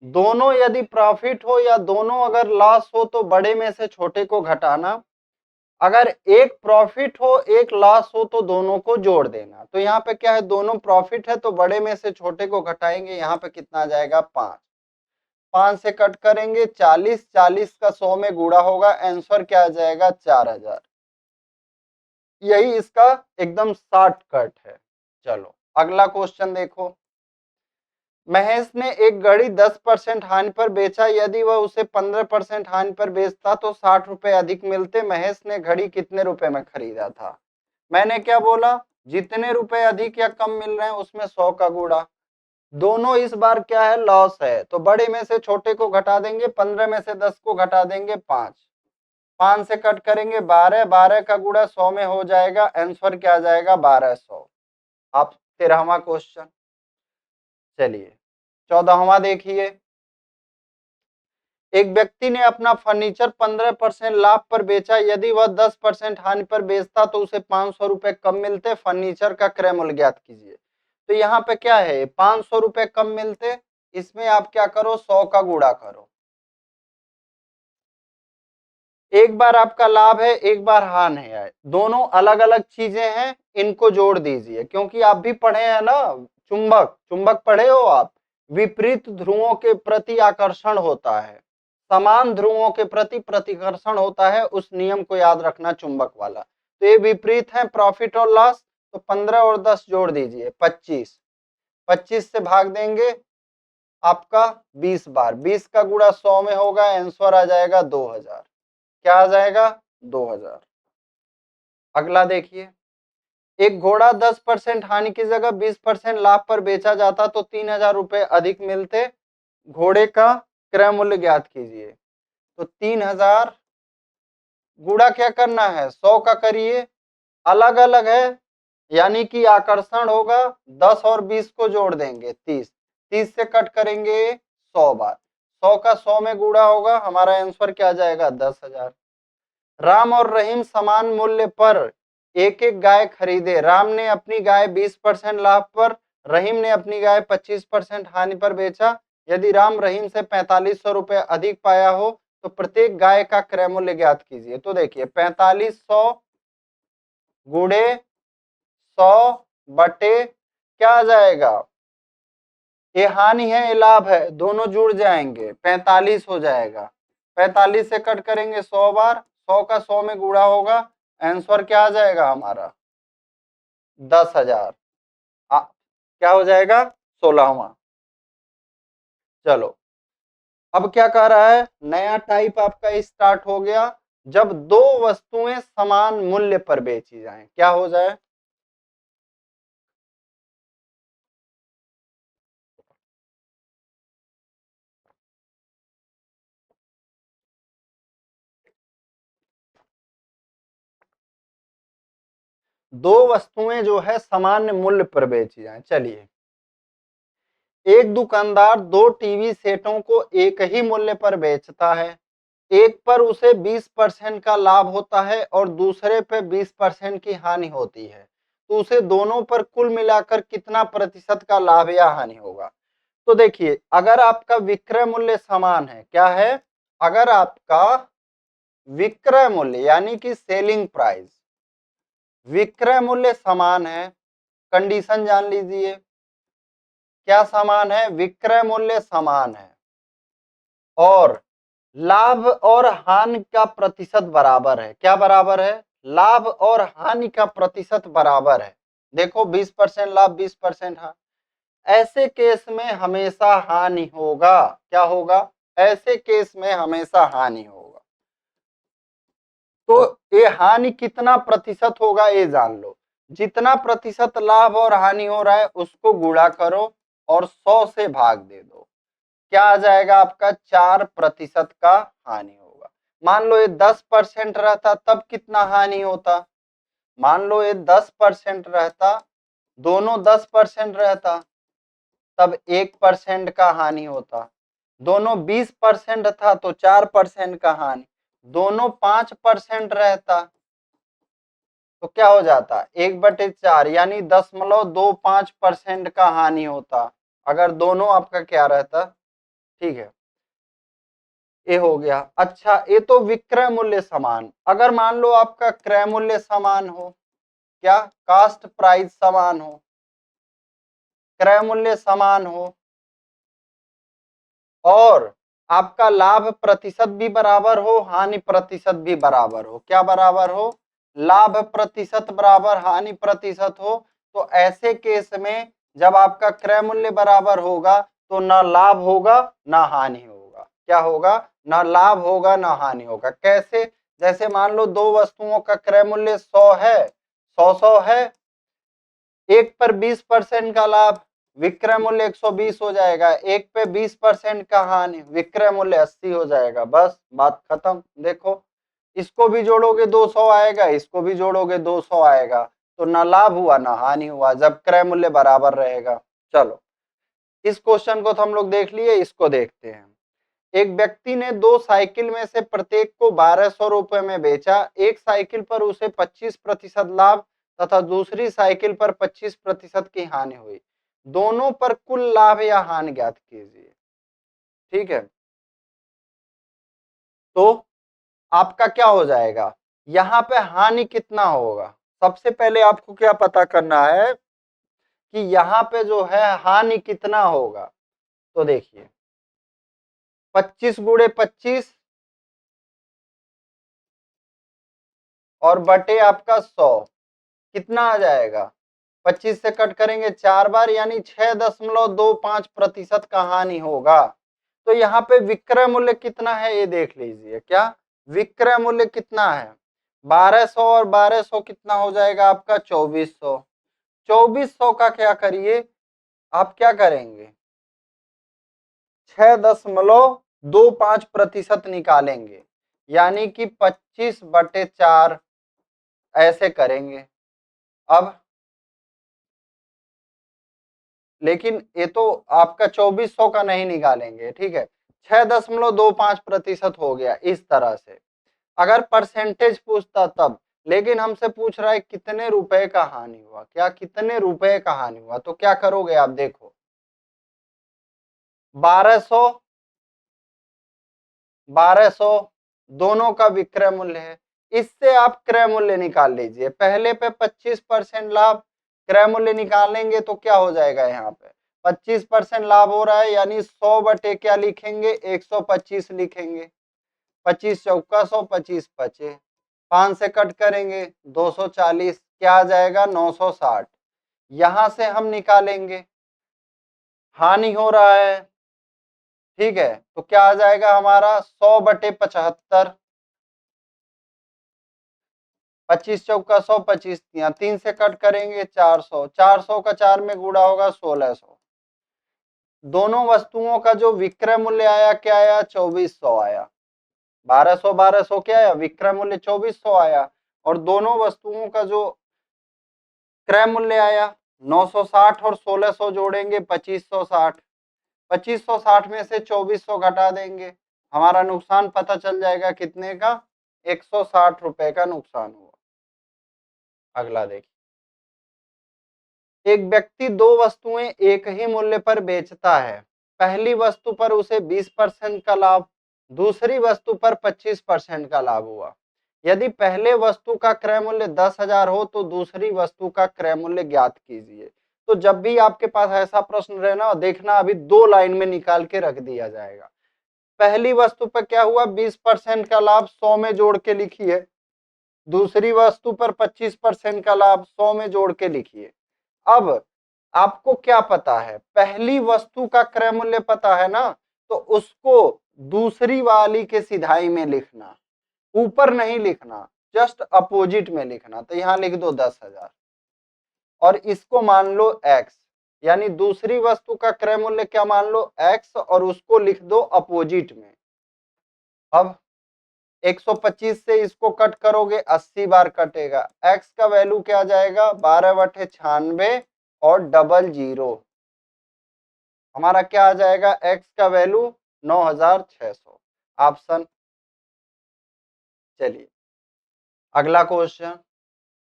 दोनों यदि प्रॉफिट हो या दोनों अगर लॉस हो तो बड़े में से छोटे को घटाना। अगर एक प्रॉफिट हो एक लॉस हो तो दोनों को जोड़ देना। तो यहाँ पे क्या है, दोनों प्रॉफिट है तो बड़े में से छोटे को घटाएंगे। यहाँ पे कितना आ जाएगा? 5। 5 से कट करेंगे 40, 40 का 100 में गुणा होगा, आंसर क्या आ जाएगा? 4000। यही इसका एकदम शॉर्टकट है। चलो अगला क्वेश्चन देखो। महेश ने एक घड़ी 10% हानि पर बेचा। यदि वह उसे 15% हानि पर बेचता तो 60 रुपए अधिक मिलते। महेश ने घड़ी कितने रुपए में खरीदा था? मैंने क्या बोला, जितने रुपए अधिक या कम मिल रहे हैं उसमें 100 का गुणा। दोनों इस बार क्या है? लॉस है, तो बड़े में से छोटे को घटा देंगे, 15 में से 10 को घटा देंगे 5। 5 से कट करेंगे 12, 12 का गुणा 100 में हो जाएगा, आंसर क्या आ जाएगा? 1200। आप 13वां क्वेश्चन। चलिए 14वां देखिए। एक व्यक्ति ने अपना फर्नीचर 15% लाभ पर बेचा। यदि वह 10% हानि पर बेचता तो उसे 500 रुपए कम मिलते। फर्नीचर का क्रय मूल्य ज्ञात कीजिए। तो यहाँ पे क्या है, 500 रुपए कम मिलते। इसमें आप क्या करो, 100 का गुणा करो। एक बार आपका लाभ है, एक बार हानि है, दोनों अलग अलग चीजें हैं, इनको जोड़ दीजिए। क्योंकि आप भी पढ़े हैं ना, चुंबक, चुंबक पढ़े हो आप। विपरीत ध्रुवों के प्रति आकर्षण होता है, समान ध्रुवों के प्रति प्रतिकर्षण होता है। उस नियम को याद रखना चुंबक वाला। तो ये विपरीत है, प्रॉफिट और लॉस। तो 15 और 10 जोड़ दीजिए, 25। 25 से भाग देंगे आपका 20 बार, 20 का गुणा 100 में होगा, आंसर आ जाएगा 2000। क्या आ जाएगा? 2000। अगला देखिए। एक घोड़ा 10% हानि की जगह 20% लाभ पर बेचा जाता तो 3000 रुपए अधिक मिलते। घोड़े का क्रय मूल्य ज्ञात कीजिए। तो 3000 गुणा क्या करना है, 100 का करिए। अलग अलग है यानी कि आकर्षण होगा 10 और 20 को जोड़ देंगे 30, 30 से कट करेंगे 100 बार, 100 का 100 में गुणा होगा, हमारा आंसर क्या आ जाएगा 10,000। राम और रहीम समान मूल्य पर एक एक गाय खरीदे। राम ने अपनी गाय 20% लाभ पर, रहीम ने अपनी गाय 25% हानि पर बेचा। यदि राम रहीम से 4500 रुपए अधिक पाया हो तो प्रत्येक गाय का क्रय मूल्य ज्ञात कीजिए। तो देखिए 4500 गुणे 100 बटे क्या आ जाएगा, ये हानि है ये लाभ है, दोनों जुड़ जाएंगे 45 हो जाएगा। 45 से कट करेंगे 100 बार, 100 का 100 में गुणा होगा, आंसर क्या आ जाएगा हमारा 10,000। क्या हो जाएगा 16वां। चलो अब क्या कह रहा है, नया टाइप आपका स्टार्ट हो गया। जब दो वस्तुएं समान मूल्य पर बेची जाएं, क्या हो जाए, दो वस्तुएं जो है सामान्य मूल्य पर बेची जाएं। चलिए, एक दुकानदार दो टीवी सेटों को एक ही मूल्य पर बेचता है। एक पर उसे 20% का लाभ होता है और दूसरे पे 20% की हानि होती है, तो उसे दोनों पर कुल मिलाकर कितना प्रतिशत का लाभ या हानि होगा। तो देखिए, अगर आपका विक्रय मूल्य समान है, क्या है, अगर आपका विक्रय मूल्य यानी कि सेलिंग प्राइस, विक्रय मूल्य समान है, कंडीशन जान लीजिए, क्या समान है, विक्रय मूल्य समान है और लाभ और हानि का प्रतिशत बराबर है। क्या बराबर है, लाभ और हानि का प्रतिशत बराबर है। देखो 20% लाभ 20% हानि, ऐसे केस में हमेशा हानि होगा। क्या होगा, ऐसे केस में हमेशा हानि होगा। तो ये हानि कितना प्रतिशत होगा ये जान लो, जितना प्रतिशत लाभ और हानि हो रहा है उसको गुणा करो और 100 से भाग दे दो, क्या आ जाएगा आपका 4% का हानि होगा। मान लो ये 10% रहता तब कितना हानि होता, मान लो ये 10% रहता, दोनों 10% रहता तब 1% का हानि होता, दोनों 20% था तो 4% का हानि, दोनों 5% रहता तो क्या हो जाता 1/4 यानी 0.25% का हानि होता, अगर दोनों आपका क्या रहता। ठीक है, ये हो गया। अच्छा, ये तो विक्रय मूल्य समान, अगर मान लो आपका क्रय मूल्य समान हो, क्या कास्ट प्राइस समान हो, क्रय मूल्य समान हो और आपका लाभ प्रतिशत भी बराबर हो, हानि प्रतिशत भी बराबर हो, क्या बराबर हो, लाभ प्रतिशत बराबर हानि प्रतिशत हो, तो ऐसे केस में जब आपका क्रय मूल्य बराबर होगा तो ना लाभ होगा ना हानि होगा। क्या होगा, ना लाभ होगा ना हानि होगा। कैसे, जैसे मान लो दो वस्तुओं का क्रय मूल्य 100 है, 100 है, एक पर 20% का लाभ, विक्रय मूल्य 120 हो जाएगा, एक पे 20% का हानि, विक्रय मूल्य 80 हो जाएगा, बस बात खत्म। देखो इसको भी जोड़ोगे 200 आएगा, इसको भी जोड़ोगे 200 आएगा, तो ना लाभ हुआ ना हानि हुआ जब क्रय मूल्य बराबर रहेगा। चलो इस क्वेश्चन को तो हम लोग देख लिए, इसको देखते हैं। एक व्यक्ति ने दो साइकिल में से प्रत्येक को 1200 रुपए में बेचा। एक साइकिल पर उसे 25% लाभ तथा दूसरी साइकिल पर 25% की हानि हुई। दोनों पर कुल लाभ या हानि ज्ञात कीजिए। ठीक है, तो आपका क्या हो जाएगा, यहाँ पे हानि कितना होगा, सबसे पहले आपको क्या पता करना है कि यहाँ पे जो है हानि कितना होगा। तो देखिए 25 गुणे 25 और बटे आपका 100 कितना आ जाएगा, 25 से कट करेंगे 4 बार यानी 6.25% का हानि होगा। तो यहाँ पे विक्रय मूल्य कितना है ये देख लीजिए, क्या विक्रय मूल्य कितना है 1200 और 1200 कितना हो जाएगा आपका 2400। 2400 का क्या करिए, आप क्या करेंगे 6.25% निकालेंगे यानी कि 25/4 ऐसे करेंगे। अब लेकिन ये तो आपका 2400 का नहीं निकालेंगे, ठीक है। 6.25% हो गया इस तरह से। अगर परसेंटेज पूछता तब, लेकिन हमसे पूछ रहा है कितने रुपए का हानि हुआ, क्या कितने रुपए का हानि हुआ, तो क्या करोगे आप देखो, 1200 दोनों का विक्रय मूल्य है। इससे आप क्रय मूल्य निकाल लीजिए। पहले पे 25% लाभ, क्रय मूल्य निकालेंगे तो क्या हो जाएगा, यहाँ पे 25% लाभ हो रहा है, यानी 100 बटे क्या लिखेंगे, 125 लिखेंगे। 25 चौका 100, 25 पचे, 5 से कट करेंगे 240, क्या आ जाएगा 960। यहां से हम निकालेंगे, हानि हो रहा है, ठीक है, तो क्या आ जाएगा हमारा 100 बटे 75, 25 चौका 100, 25 यहाँ 3 से कट करेंगे 400, 400 का 4 में गुणा होगा 1600। दोनों वस्तुओं का जो विक्रय मूल्य आया क्या आया, 2400 आया। 1200 1200 क्या आया, विक्रय मूल्य 2400 आया। और दोनों वस्तुओं का जो क्रय मूल्य आया 960 और 1600 जोड़ेंगे 2560। 2560 में से 2400 घटा देंगे, हमारा नुकसान पता चल जाएगा कितने का, 160 रुपए का नुकसान हुआ। अगला देखिए, एक व्यक्ति दो वस्तुएं एक ही मूल्य पर बेचता है। पहली वस्तु पर उसे 20% का लाभ, दूसरी वस्तु पर 25% का लाभ हुआ। यदि पहले वस्तु का क्रय मूल्य 10,000 हो तो दूसरी वस्तु का क्रय मूल्य ज्ञात कीजिए। तो जब भी आपके पास ऐसा प्रश्न रहे ना, देखना अभी 2 लाइन में निकाल के रख दिया जाएगा। पहली वस्तु पर क्या हुआ, 20% का लाभ 100 में जोड़ के लिखिए। दूसरी वस्तु पर 25% का लाभ 100 में जोड़ के लिखिए। अब आपको क्या पता है, पहली वस्तु का क्रय मूल्य पता है ना, तो उसको दूसरी वाली के सिधाई में लिखना, ऊपर नहीं लिखना, जस्ट अपोजिट में लिखना। तो यहां लिख दो 10,000 और इसको मान लो x, यानी दूसरी वस्तु का क्रय मूल्य क्या मान लो x, और उसको लिख दो अपोजिट में। अब 125 से इसको कट करोगे 80 बार कटेगा, x का वैल्यू क्या आ जाएगा 12/96 और डबल जीरो, हमारा क्या आ जाएगा x का वैल्यू 9600, ऑप्शन। चलिए अगला क्वेश्चन,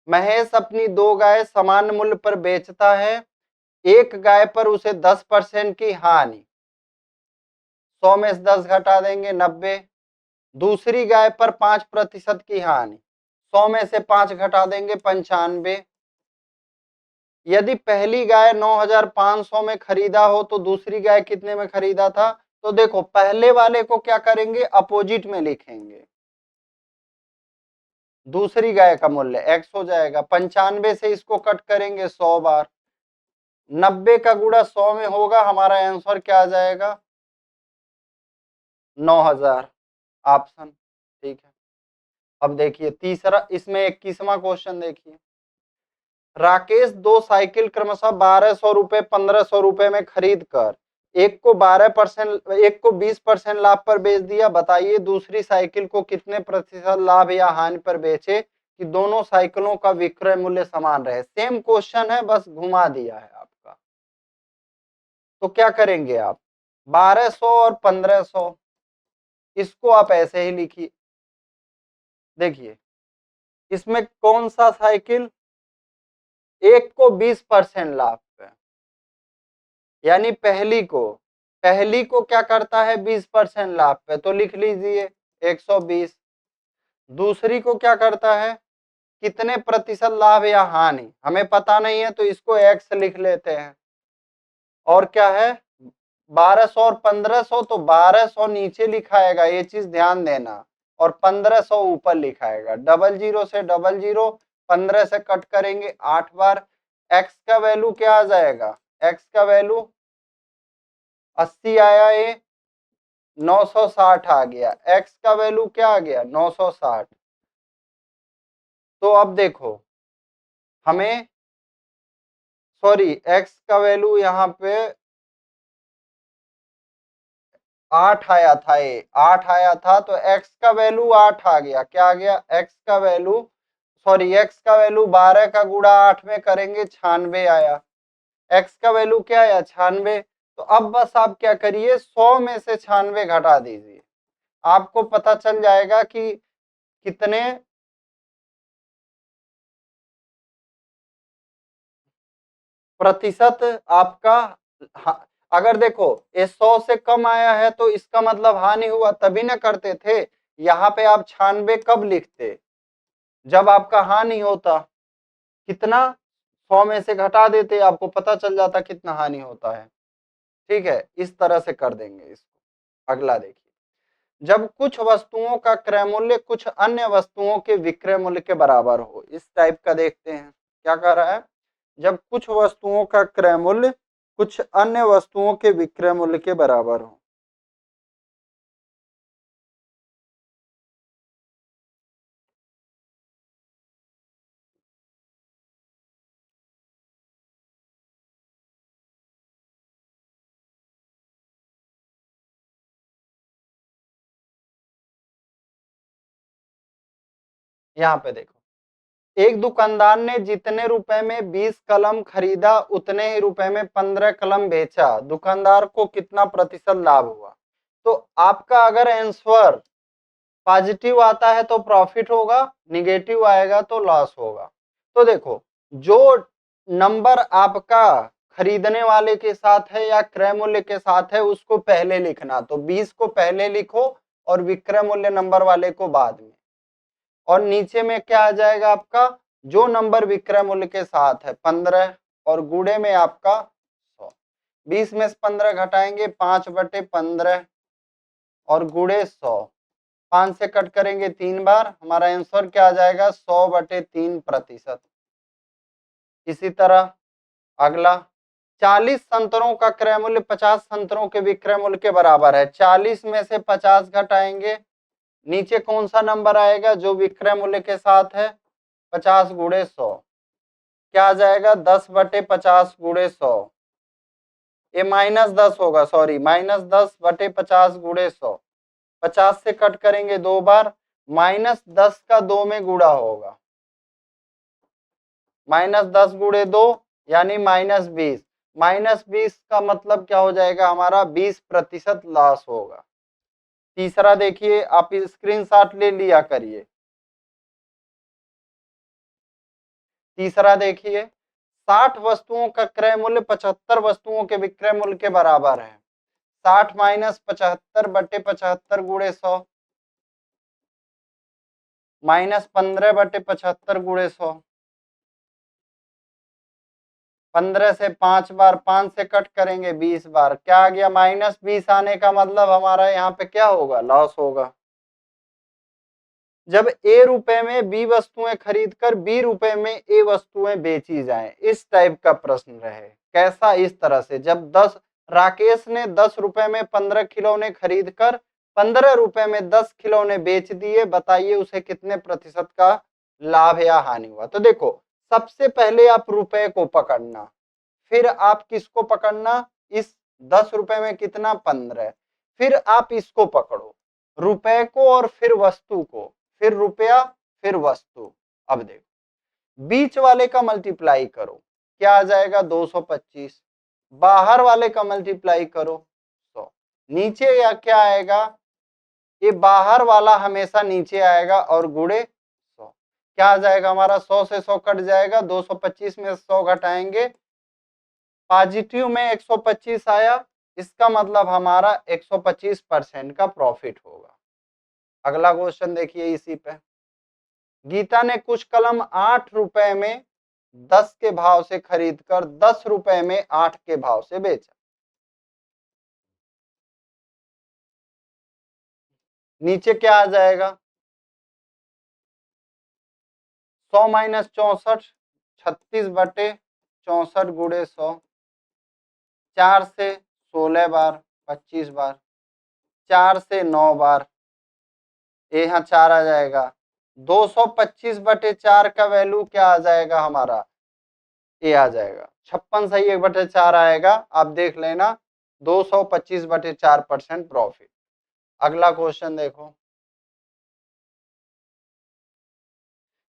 महेश अपनी दो गाय समान मूल्य पर बेचता है। एक गाय पर उसे 10% की हानि, 100 में से 10 घटा देंगे 90। दूसरी गाय पर 5% की हानि, 100 में से 5 घटा देंगे 95। यदि पहली गाय 9,500 में खरीदा हो तो दूसरी गाय कितने में खरीदा था, तो देखो पहले वाले को क्या करेंगे, अपोजिट में लिखेंगे। दूसरी गाय का मूल्य x हो जाएगा, 95 से इसको कट करेंगे 100 बार, 90 का गुणा 100 में होगा, हमारा आंसर क्या आ जाएगा 9,000, ऑप्शन। ठीक है, अब देखिए तीसरा, इसमें 21वां क्वेश्चन देखिए, राकेश दो साइकिल क्रमशः 1200 रुपए 1500 रुपए में खरीद कर एक को 12%, एक को 20% लाभ पर बेच दिया। बताइए दूसरी साइकिल को कितने प्रतिशत लाभ या हानि पर बेचे कि दोनों साइकिलों का विक्रय मूल्य समान रहे। सेम क्वेश्चन है, बस घुमा दिया है आपका। तो क्या करेंगे आप, 1200 और 1500, इसको आप ऐसे ही लिखिए। देखिए इसमें कौन सा साइकिल, एक को 20% लाभ पे, यानी पहली को क्या करता है 20% लाभ पे, तो लिख लीजिए 120। दूसरी को क्या करता है, कितने प्रतिशत लाभ या हानि हमें पता नहीं है, तो इसको x लिख लेते हैं। और क्या है 1200 और 1500, तो 1200 नीचे लिखाएगा, ये चीज ध्यान देना, और 1500 ऊपर लिखाएगा। डबल जीरो से डबल जीरो, 15 से कट करेंगे 8 बार, x का वैल्यू क्या आ जाएगा, x का वैल्यू 80 आया, ये 960 आ गया, x का वैल्यू क्या आ गया 960। तो अब देखो हमें, सॉरी x का वैल्यू यहाँ पे 8 आया था, ये 8 आया था, तो x का वैल्यू 8 आ गया, क्या आ गया x का वैल्यू, सॉरी x का वैल्यू 12 का गुणा 8 में करेंगे 96 आया, x का वैल्यू क्या है 96। तो अब बस आप क्या करिए 100 में से 96 घटा दीजिए, आपको पता चल जाएगा कि कितने प्रतिशत आपका अगर देखो ये 100 से कम आया है तो इसका मतलब हानि हुआ, तभी ना करते थे। यहाँ पे आप 96 कब लिखते, जब आपका हानि होता। कितना 100 में से घटा देते, आपको पता चल जाता कितना हानि होता है। ठीक है, इस तरह से कर देंगे इसको। अगला देखिए, जब कुछ वस्तुओं का क्रय मूल्य कुछ अन्य वस्तुओं के विक्रय मूल्य के बराबर हो, इस टाइप का देखते हैं क्या कह रहा है। जब कुछ वस्तुओं का क्रय मूल्य कुछ अन्य वस्तुओं के विक्रय मूल्य के बराबर हो। यहाँ पे देखो, एक दुकानदार ने जितने रुपए में 20 कलम खरीदा उतने ही रुपए में 15 कलम बेचा, दुकानदार को कितना प्रतिशत लाभ हुआ। तो आपका अगर आंसर पॉजिटिव आता है तो प्रॉफिट होगा, निगेटिव आएगा तो लॉस होगा। तो देखो, जो नंबर आपका खरीदने वाले के साथ है या क्रय मूल्य के साथ है उसको पहले लिखना, तो 20 को पहले लिखो और विक्रय मूल्य नंबर वाले को बाद में। और नीचे में क्या आ जाएगा आपका, जो नंबर विक्रय मूल्य के साथ है 15 और गुणे में आपका 100। 20 में से 15 घटाएंगे 5/15 और गुणे 100, 5 से कट करेंगे 3 बार, हमारा आंसर क्या आ जाएगा 100/3%। इसी तरह अगला, 40 संतरों का क्रय मूल्य 50 संतरों के विक्रय मूल्य के बराबर है, 40 में से 50 घटाएंगे, नीचे कौन सा नंबर आएगा जो विक्रय मूल्य के साथ है, 50 गुणे 100, क्या आ जाएगा 10/50 गुणे 100। ये -10 होगा, सॉरी -10/50 गुणे 100, 50 से कट करेंगे 2 बार, -10 का 2 में गुणा होगा, -10 गुणे 2 यानी -20, -20 का मतलब क्या हो जाएगा हमारा 20% लॉस होगा। तीसरा देखिए, आप स्क्रीनशॉट ले लिया करिए। तीसरा देखिए, 60 वस्तुओं का क्रय मूल्य 75 वस्तुओं के विक्रय मूल्य के बराबर है, 60 माइनस 75/75 गुणे 100 माइनस 15/75 गुणे 100, 15 से 5 बार, 5 से कट करेंगे 20 बार, क्या आ गया -20 आने का मतलब हमारा यहाँ पे क्या होगा, लॉस होगा। जब ए रुपए में बी वस्तुएं खरीद कर बी रुपए में ए वस्तुएं बेची जाएं, इस टाइप का प्रश्न रहे। कैसा, इस तरह से, जब 10 राकेश ने 10 रुपए में 15 खिलौने खरीद कर 15 रुपए में 10 खिलौने बेच दिए, बताइए उसे कितने प्रतिशत का लाभ या हानि हुआ। तो देखो, सबसे पहले आप रुपए को पकड़ना, फिर आप किसको पकड़ना, इस 10 रुपए में कितना 15, फिर आप इसको पकड़ो रुपए को और फिर वस्तु को, फिर रुपया फिर वस्तु। अब देखो, बीच वाले का मल्टीप्लाई करो, क्या आ जाएगा 225, बाहर वाले का मल्टीप्लाई करो 100, नीचे या क्या आएगा, ये बाहर वाला हमेशा नीचे आएगा और गुणे 100, क्या आ जाएगा हमारा 100 से 100 कट जाएगा, 225 में 100 घटाएंगे, पॉजिटिव में 125 आया, इसका मतलब हमारा 125% का प्रॉफिट होगा। अगला क्वेश्चन देखिए इसी पे, गीता ने कुछ कलम 8 रुपए में 10 के भाव से खरीदकर 10 रुपए में 8 के भाव से बेचा। नीचे क्या आ जाएगा, 100 माइनस 64, 36/64 गुणे 100, 4 से 16 बार 25 बार, 4 से 9 बार, यहाँ 4 आ जाएगा, 225/4 का वैल्यू क्या आ जाएगा हमारा, ये आ जाएगा 56 सही 1/4 आएगा, आप देख लेना 225/4% प्रॉफिट। अगला क्वेश्चन देखो,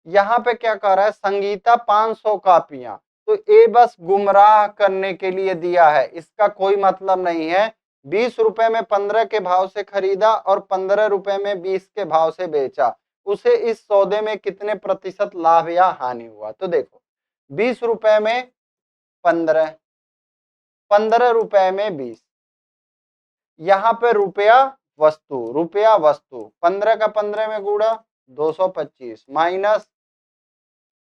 यहाँ पे क्या कह रहा है, संगीता 500 कापियां तो ये बस गुमराह करने के लिए दिया है, इसका कोई मतलब नहीं है। 20 रुपए में 15 के भाव से खरीदा और 15 रुपए में 20 के भाव से बेचा, उसे इस सौदे में कितने प्रतिशत लाभ या हानि हुआ? तो देखो 20 रुपए में 15, 15 रुपए में 20, यहाँ पे रुपया वस्तु 15 का 15 में गुणा 225 माइनस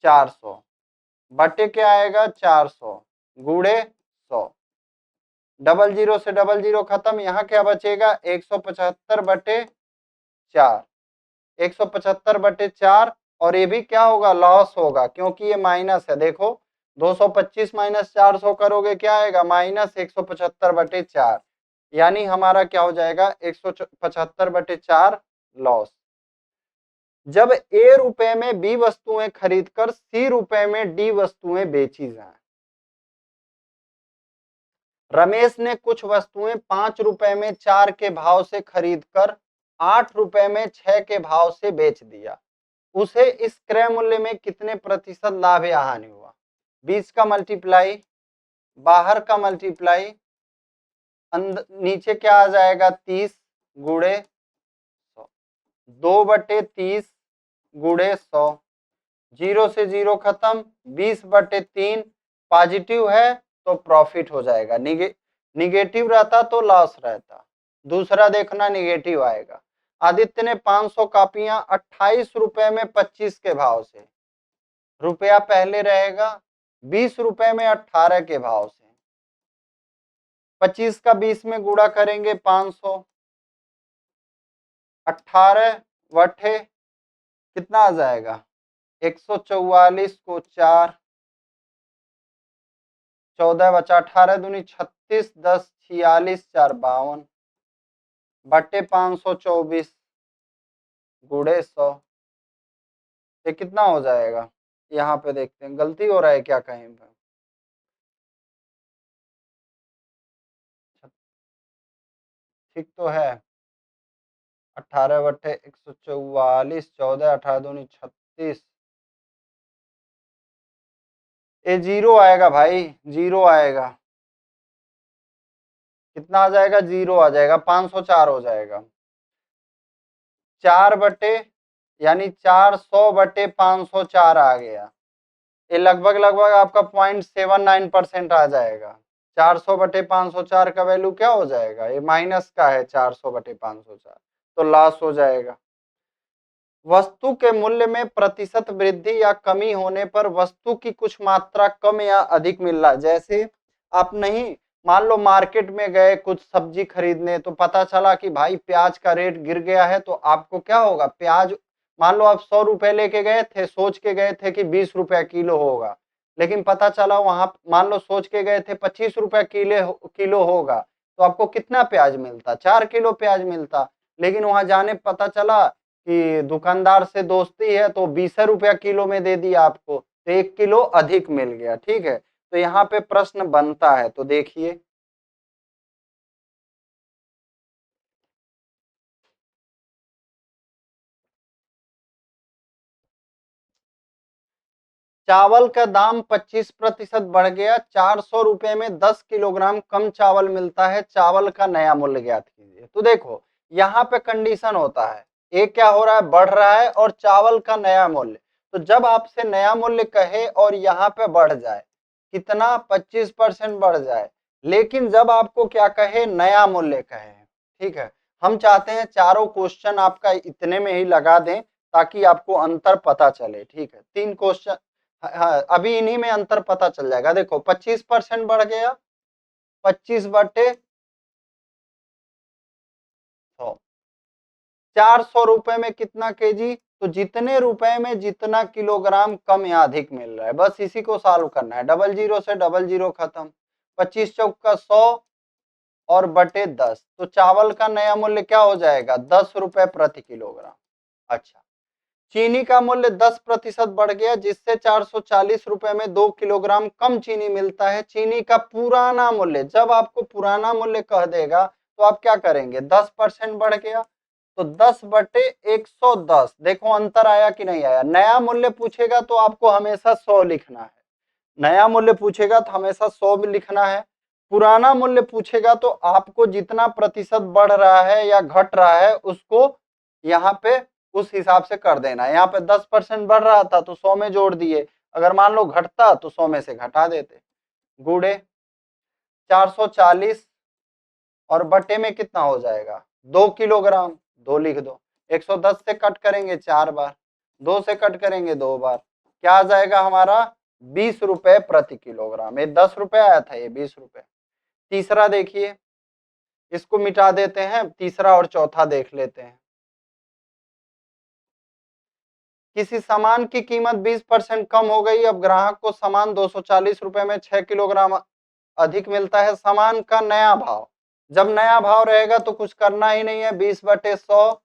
400 बटे क्या आएगा 400 गुणे 100, डबल जीरो से डबल जीरो खत्म, यहाँ क्या बचेगा 175 बटे 4, 175 बटे 4, और ये भी क्या होगा लॉस होगा क्योंकि ये माइनस है। देखो 225 माइनस 400 करोगे क्या आएगा माइनस 175 बटे 4, यानी हमारा क्या हो जाएगा 175 बटे 4 लॉस। जब ए रुपए में बी वस्तुएं खरीदकर सी रुपए में डी वस्तुएं बेची जाएं, रमेश ने कुछ वस्तुएं 5 रुपए में 4 के भाव से खरीदकर 8 रुपए में 6 के भाव से बेच दिया, उसे इस क्रय मूल्य में कितने प्रतिशत लाभ या हानि हुआ? 20 का मल्टीप्लाई, बाहर का मल्टीप्लाई, नीचे क्या आ जाएगा 30 गुणे 100, 2 बटे 30 गुणे 100, जीरो से जीरो खत्म, 20 बटे 3, पॉजिटिव है तो प्रॉफिट हो जाएगा, निगेटिव रहता तो लॉस रहता। दूसरा देखना निगेटिव आएगा। आदित्य ने 500 कापियां 28 रुपए में 25 के भाव से, रुपया पहले रहेगा, 20 रुपए में 18 के भाव से, 25 का 20 में गुणा करेंगे 500, 18 वठे कितना आ जाएगा 144 को 4, 14 बचा 18 दूनी 36, 10 46 4 52 बटे 524 गुणे 100, ये कितना हो जाएगा? यहाँ पे देखते हैं गलती हो रहा है क्या कहीं पे, ठीक तो है। 18 बटे 144, 14 18 दूनी 36, ये जीरो आएगा भाई, जीरो आएगा, कितना आ जाएगा जीरो आ जाएगा, 504 हो जाएगा। 4 बटे यानी 400 बटे 504 आ गया, ये लगभग लगभग आपका 0.79% आ जाएगा। 400 बटे 504 का वैल्यू क्या हो जाएगा, ये माइनस का है 400 बटे 504, तो लॉस हो जाएगा। वस्तु के मूल्य में प्रतिशत वृद्धि या कमी होने पर वस्तु की कुछ मात्रा कम या अधिक मिल रहा है। जैसे आप नहीं मान लो मार्केट में गए कुछ सब्जी खरीदने, तो पता चला कि भाई प्याज का रेट गिर गया है, तो आपको क्या होगा, प्याज मान लो आप 100 रुपए लेके गए थे, सोच के गए थे कि 20 रुपए किलो होगा, लेकिन पता चला वहां मान लो सोच के गए थे 25 रुपए किलो होगा, तो आपको कितना प्याज मिलता, 4 किलो प्याज मिलता, लेकिन वहां जाने पता चला कि दुकानदार से दोस्ती है तो 20 रुपया किलो में दे दिया आपको, तो 1 किलो अधिक मिल गया। ठीक है, तो यहाँ पे प्रश्न बनता है, तो देखिए चावल का दाम 25% बढ़ गया, 400 रुपए में 10 किलोग्राम कम चावल मिलता है, चावल का नया मूल्य ज्ञात कीजिए। तो देखो यहाँ पे कंडीशन होता है, एक क्या हो रहा है बढ़ रहा है और चावल का नया मूल्य, तो जब आपसे नया मूल्य कहे और यहाँ पे बढ़ जाए कितना 25% बढ़ जाए, लेकिन जब आपको क्या कहे नया मूल्य कहे, ठीक है, हम चाहते हैं चारों क्वेश्चन आपका इतने में ही लगा दें ताकि आपको अंतर पता चले। ठीक है, 3 क्वेश्चन, हाँ अभी इन्हीं में अंतर पता चल जाएगा। देखो 25% बढ़ गया, 25 बटे 100, 400 रुपए में कितना केजी, तो जितने रुपए में जितना किलोग्राम कम या अधिक मिल रहा है, बस इसी को सॉल्व करना है। डबल जीरो से डबल जीरो खत्म, 25 चौका 100 और बटे 10, तो चावल का नया मूल्य क्या हो जाएगा 10 रुपए प्रति किलोग्राम। अच्छा, चीनी का मूल्य 10% बढ़ गया, जिससे 440 रुपए में 2 किलोग्राम कम चीनी मिलता है। चीनी का पुराना मूल्य, जब आपको पुराना मूल्य कह देगा तो आप क्या करेंगे, 10% बढ़ गया, तो 10 बटे 110, देखो अंतर आया कि नहीं आया। नया मूल्य पूछेगा तो आपको हमेशा 100 लिखना है, नया मूल्य पूछेगा तो हमेशा 100 भी लिखना है। पुराना मूल्य पूछेगा तो आपको जितना प्रतिशत बढ़ रहा है या घट रहा है उसको यहाँ पे उस हिसाब से कर देना है। यहाँ पे 10% बढ़ रहा था तो 100 में जोड़ दिए, अगर मान लो घटता तो 100 में से घटा देते। गुणे 440 और बटे में कितना हो जाएगा 2 किलोग्राम, 2 लिख दो। 110 से कट करेंगे 4 बार, 2 से कट करेंगे 2 बार, क्या आ जाएगा हमारा 20 रुपए प्रति किलोग्राम। ये 10 रुपए आया था, ये 20 रुपए। तीसरा देखिए, इसको मिटा देते हैं, तीसरा और चौथा देख लेते हैं। किसी सामान की कीमत 20% कम हो गई, अब ग्राहक को सामान 240 रुपए में 6 किलोग्राम अधिक मिलता है। सामान का नया भाव, जब नया भाव रहेगा तो कुछ करना ही नहीं है, 20/100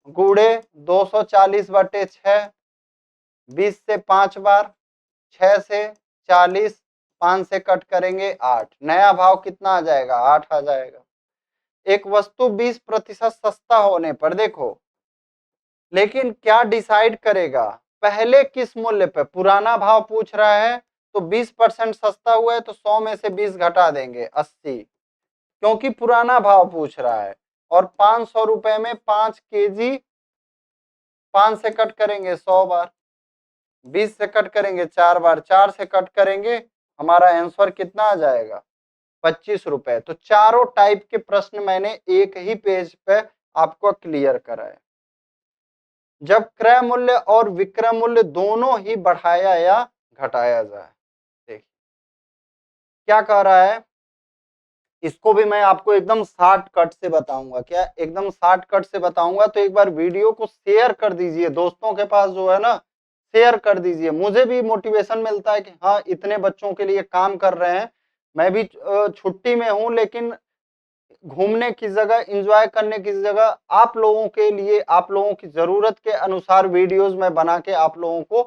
गुणे 240/6, 20 से 5 बार, 6 से 40, 5 से कट करेंगे 8, नया भाव कितना आ जाएगा 8 आ जाएगा। एक वस्तु 20% सस्ता होने पर देखो, लेकिन क्या डिसाइड करेगा पहले किस मूल्य पे, पुराना भाव पूछ रहा है तो 20% सस्ता हुआ है तो 100 में से 20 घटा देंगे 80, क्योंकि पुराना भाव पूछ रहा है। और 500 रुपए में 5 केजी, 5 से कट करेंगे 100 बार, 20 से कट करेंगे 4 बार, 4 से कट करेंगे, हमारा आंसर कितना आ जाएगा 25 रुपए। तो चारों टाइप के प्रश्न मैंने एक ही पेज पे आपको क्लियर करा है। जब क्रय मूल्य और विक्रय मूल्य दोनों ही बढ़ाया या घटाया जाए, देखिए क्या कह रहा है, इसको भी मैं आपको एकदम शॉर्टकट से बताऊंगा। क्या एकदम शॉर्टकट से बताऊंगा, तो एक बार वीडियो को शेयर कर दीजिए दोस्तों के पास, जो है ना शेयर कर दीजिए, मुझे भी मोटिवेशन मिलता है कि हाँ इतने बच्चों के लिए काम कर रहे हैं। मैं भी छुट्टी में हूं, लेकिन घूमने की जगह, एंजॉय करने की जगह आप लोगों के लिए, आप लोगों की जरूरत के अनुसार वीडियोस मैं बना के आप लोगों को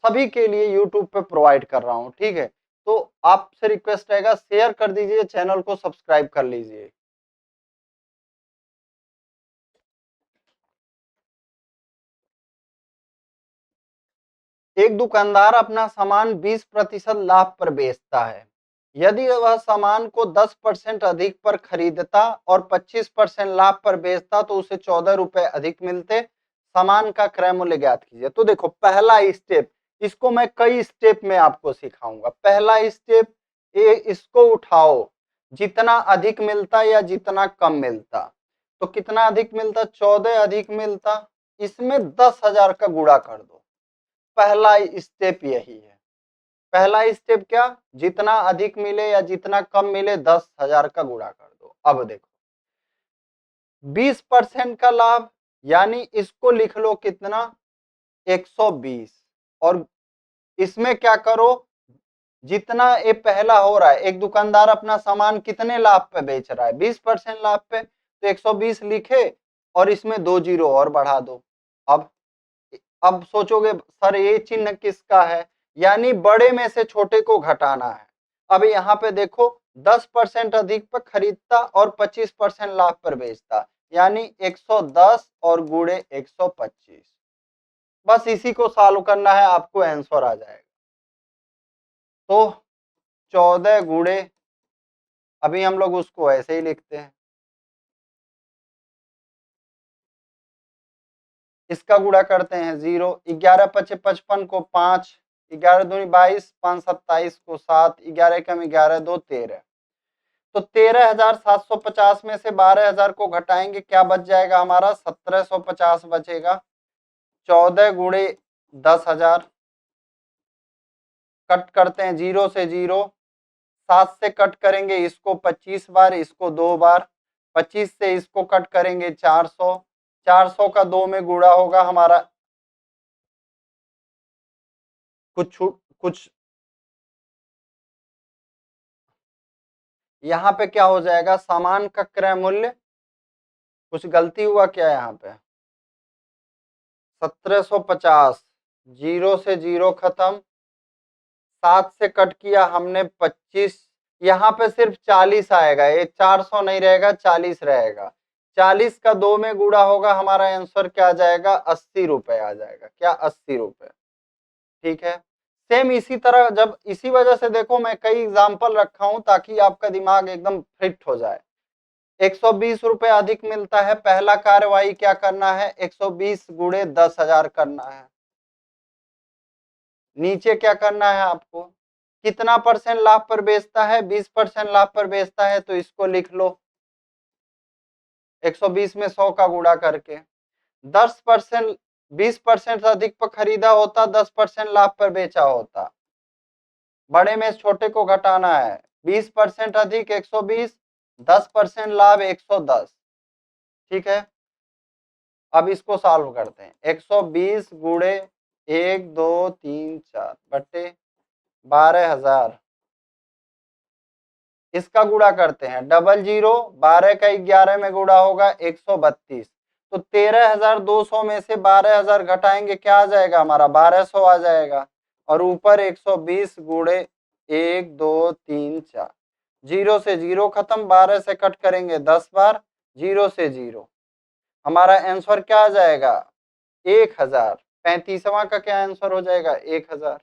सभी के लिए यूट्यूब पे प्रोवाइड कर रहा हूं। ठीक है, तो आपसे रिक्वेस्ट रहेगा शेयर कर दीजिए, चैनल को सब्सक्राइब कर लीजिए। एक दुकानदार अपना सामान 20% लाभ पर बेचता है। यदि वह सामान को 10% अधिक पर खरीदता और 25% लाभ पर बेचता तो उसे 14 रुपए अधिक मिलते। सामान का क्रय मूल्य ज्ञात कीजिए। तो देखो पहला स्टेप, इसको मैं कई स्टेप में आपको सिखाऊंगा। पहला स्टेप, ये इसको उठाओ, जितना अधिक मिलता या जितना कम मिलता, तो कितना अधिक मिलता 14 अधिक मिलता, इसमें 10,000 का गुणा कर दो। पहला स्टेप यही है। पहला स्टेप क्या, जितना अधिक मिले या जितना कम मिले 10,000 का गुणा कर दो। अब देखो 20% का लाभ, यानी इसको लिख लो कितना 120, और इसमें क्या करो, जितना ये पहला हो रहा है, एक दुकानदार अपना सामान कितने लाभ पे बेच रहा है 20% लाभ पे, तो 120 लिखे और इसमें 2 जीरो और बढ़ा दो। अब सोचोगे सर ये चिन्ह किसका है, यानी बड़े में से छोटे को घटाना है। अब यहाँ पे देखो 10% अधिक पर खरीदता और 25% लाभ पर बेचता, यानी 110 और गुणे 125। बस इसी को सॉल्व करना है, आपको आंसर आ जाएगा। तो 14 गुणे, अभी हम लोग उसको ऐसे ही लिखते हैं, इसका गुणा करते हैं 0, 11 पचे 55 को 5, 11 दूनी 22, 5 27 को 7, 11 कम 11 2 13। तो 13,750 में से 12,000 को घटाएंगे, क्या बच जाएगा हमारा 1,750 बचेगा। 14 गुणे 10,000, कट करते हैं 0 से 0, 7 से कट करेंगे इसको 25 बार, इसको 2 बार, 25 से इसको कट करेंगे 400, 400 का 2 में गुणा होगा हमारा, कुछ यहाँ पे क्या हो जाएगा, सामान का क्रय मूल्य, कुछ गलती हुआ क्या यहाँ पे, 1750, 0 से 0 खत्म, 7 से कट किया हमने 25, यहाँ पे सिर्फ 40 आएगा, ये 400 नहीं रहेगा 40 रहेगा। 40 का 2 में गुणा होगा, हमारा आंसर क्या आ जाएगा 80 रुपए आ जाएगा। क्या 80 रुपए, ठीक है। सेम इसी तरह, जब इसी वजह से देखो मैं कई एग्जाम्पल रखा हूं ताकि आपका दिमाग एकदम फिट हो जाए। 120 रुपए अधिक मिलता है, पहला कार्यवाही क्या करना है, 120 गुणे 10,000 करना है। नीचे क्या करना है आपको, कितना परसेंट लाभ पर बेचता है, 20% लाभ पर बेचता है, तो इसको लिख लो 120 में 100 का गुणा करके। 10%, 20% अधिक पर खरीदा होता, 10% लाभ पर बेचा होता। बड़े में छोटे को घटाना है, 20% अधिक 120, 10% लाभ 110। ठीक है, अब इसको सॉल्व करते हैं। 120 गुणे 1 2 3 4 बटे 12,000, इसका गुणा करते हैं, 00, 12 का 11 में गुणा होगा 132। तो 13,200 में से 12,000 घटाएंगे, क्या आ जाएगा हमारा, 1200 आ जाएगा। और ऊपर 120 गुणे 1 2 3 4, 0 से 0 खत्म, 12 से कट करेंगे 10 बार, 0 से 0। हमारा आंसर क्या आ जाएगा, 1000। 35वां का क्या आंसर हो जाएगा, 1000।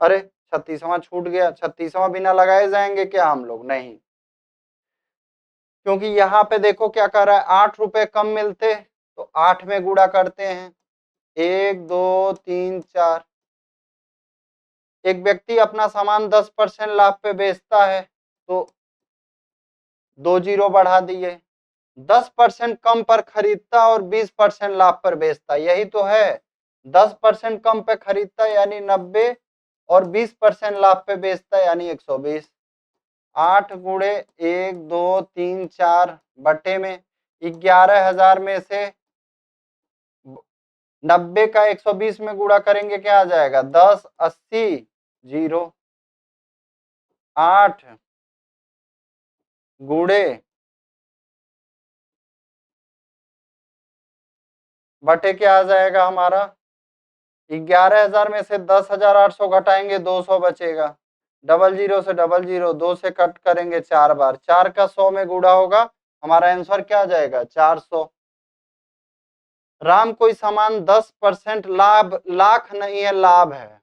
अरे 36वां छूट गया, 36वां बिना लगाए जाएंगे क्या हम लोग, नहीं, क्योंकि यहाँ पे देखो क्या कर रहा है, 8 रुपए कम मिलते तो 8 में गुणा करते हैं, 1 2 3 4। एक व्यक्ति अपना सामान 10% लाभ पे बेचता है, तो 2 जीरो बढ़ा दिए। 10% कम पर खरीदता और 20% लाभ पर बेचता, यही तो है। 10% कम पे खरीदता यानी 90, और 20% लाभ पे बेचता यानी 120। 8 गुणे 1 2 3 4 बटे में 11,000 में से 90 का 120 में गुणा करेंगे, क्या आ जाएगा, 10 80 0। 8 गुणे बटे क्या आ जाएगा हमारा, 11,000 में से 10,800 घटाएंगे, 200 बचेगा। 00 से 00, 2 से कट करेंगे 4 बार, 4 का 100 में गुणा होगा, हमारा आंसर क्या आ जाएगा, 400। राम कोई सामान 10% लाभ, लाख नहीं है, लाभ है।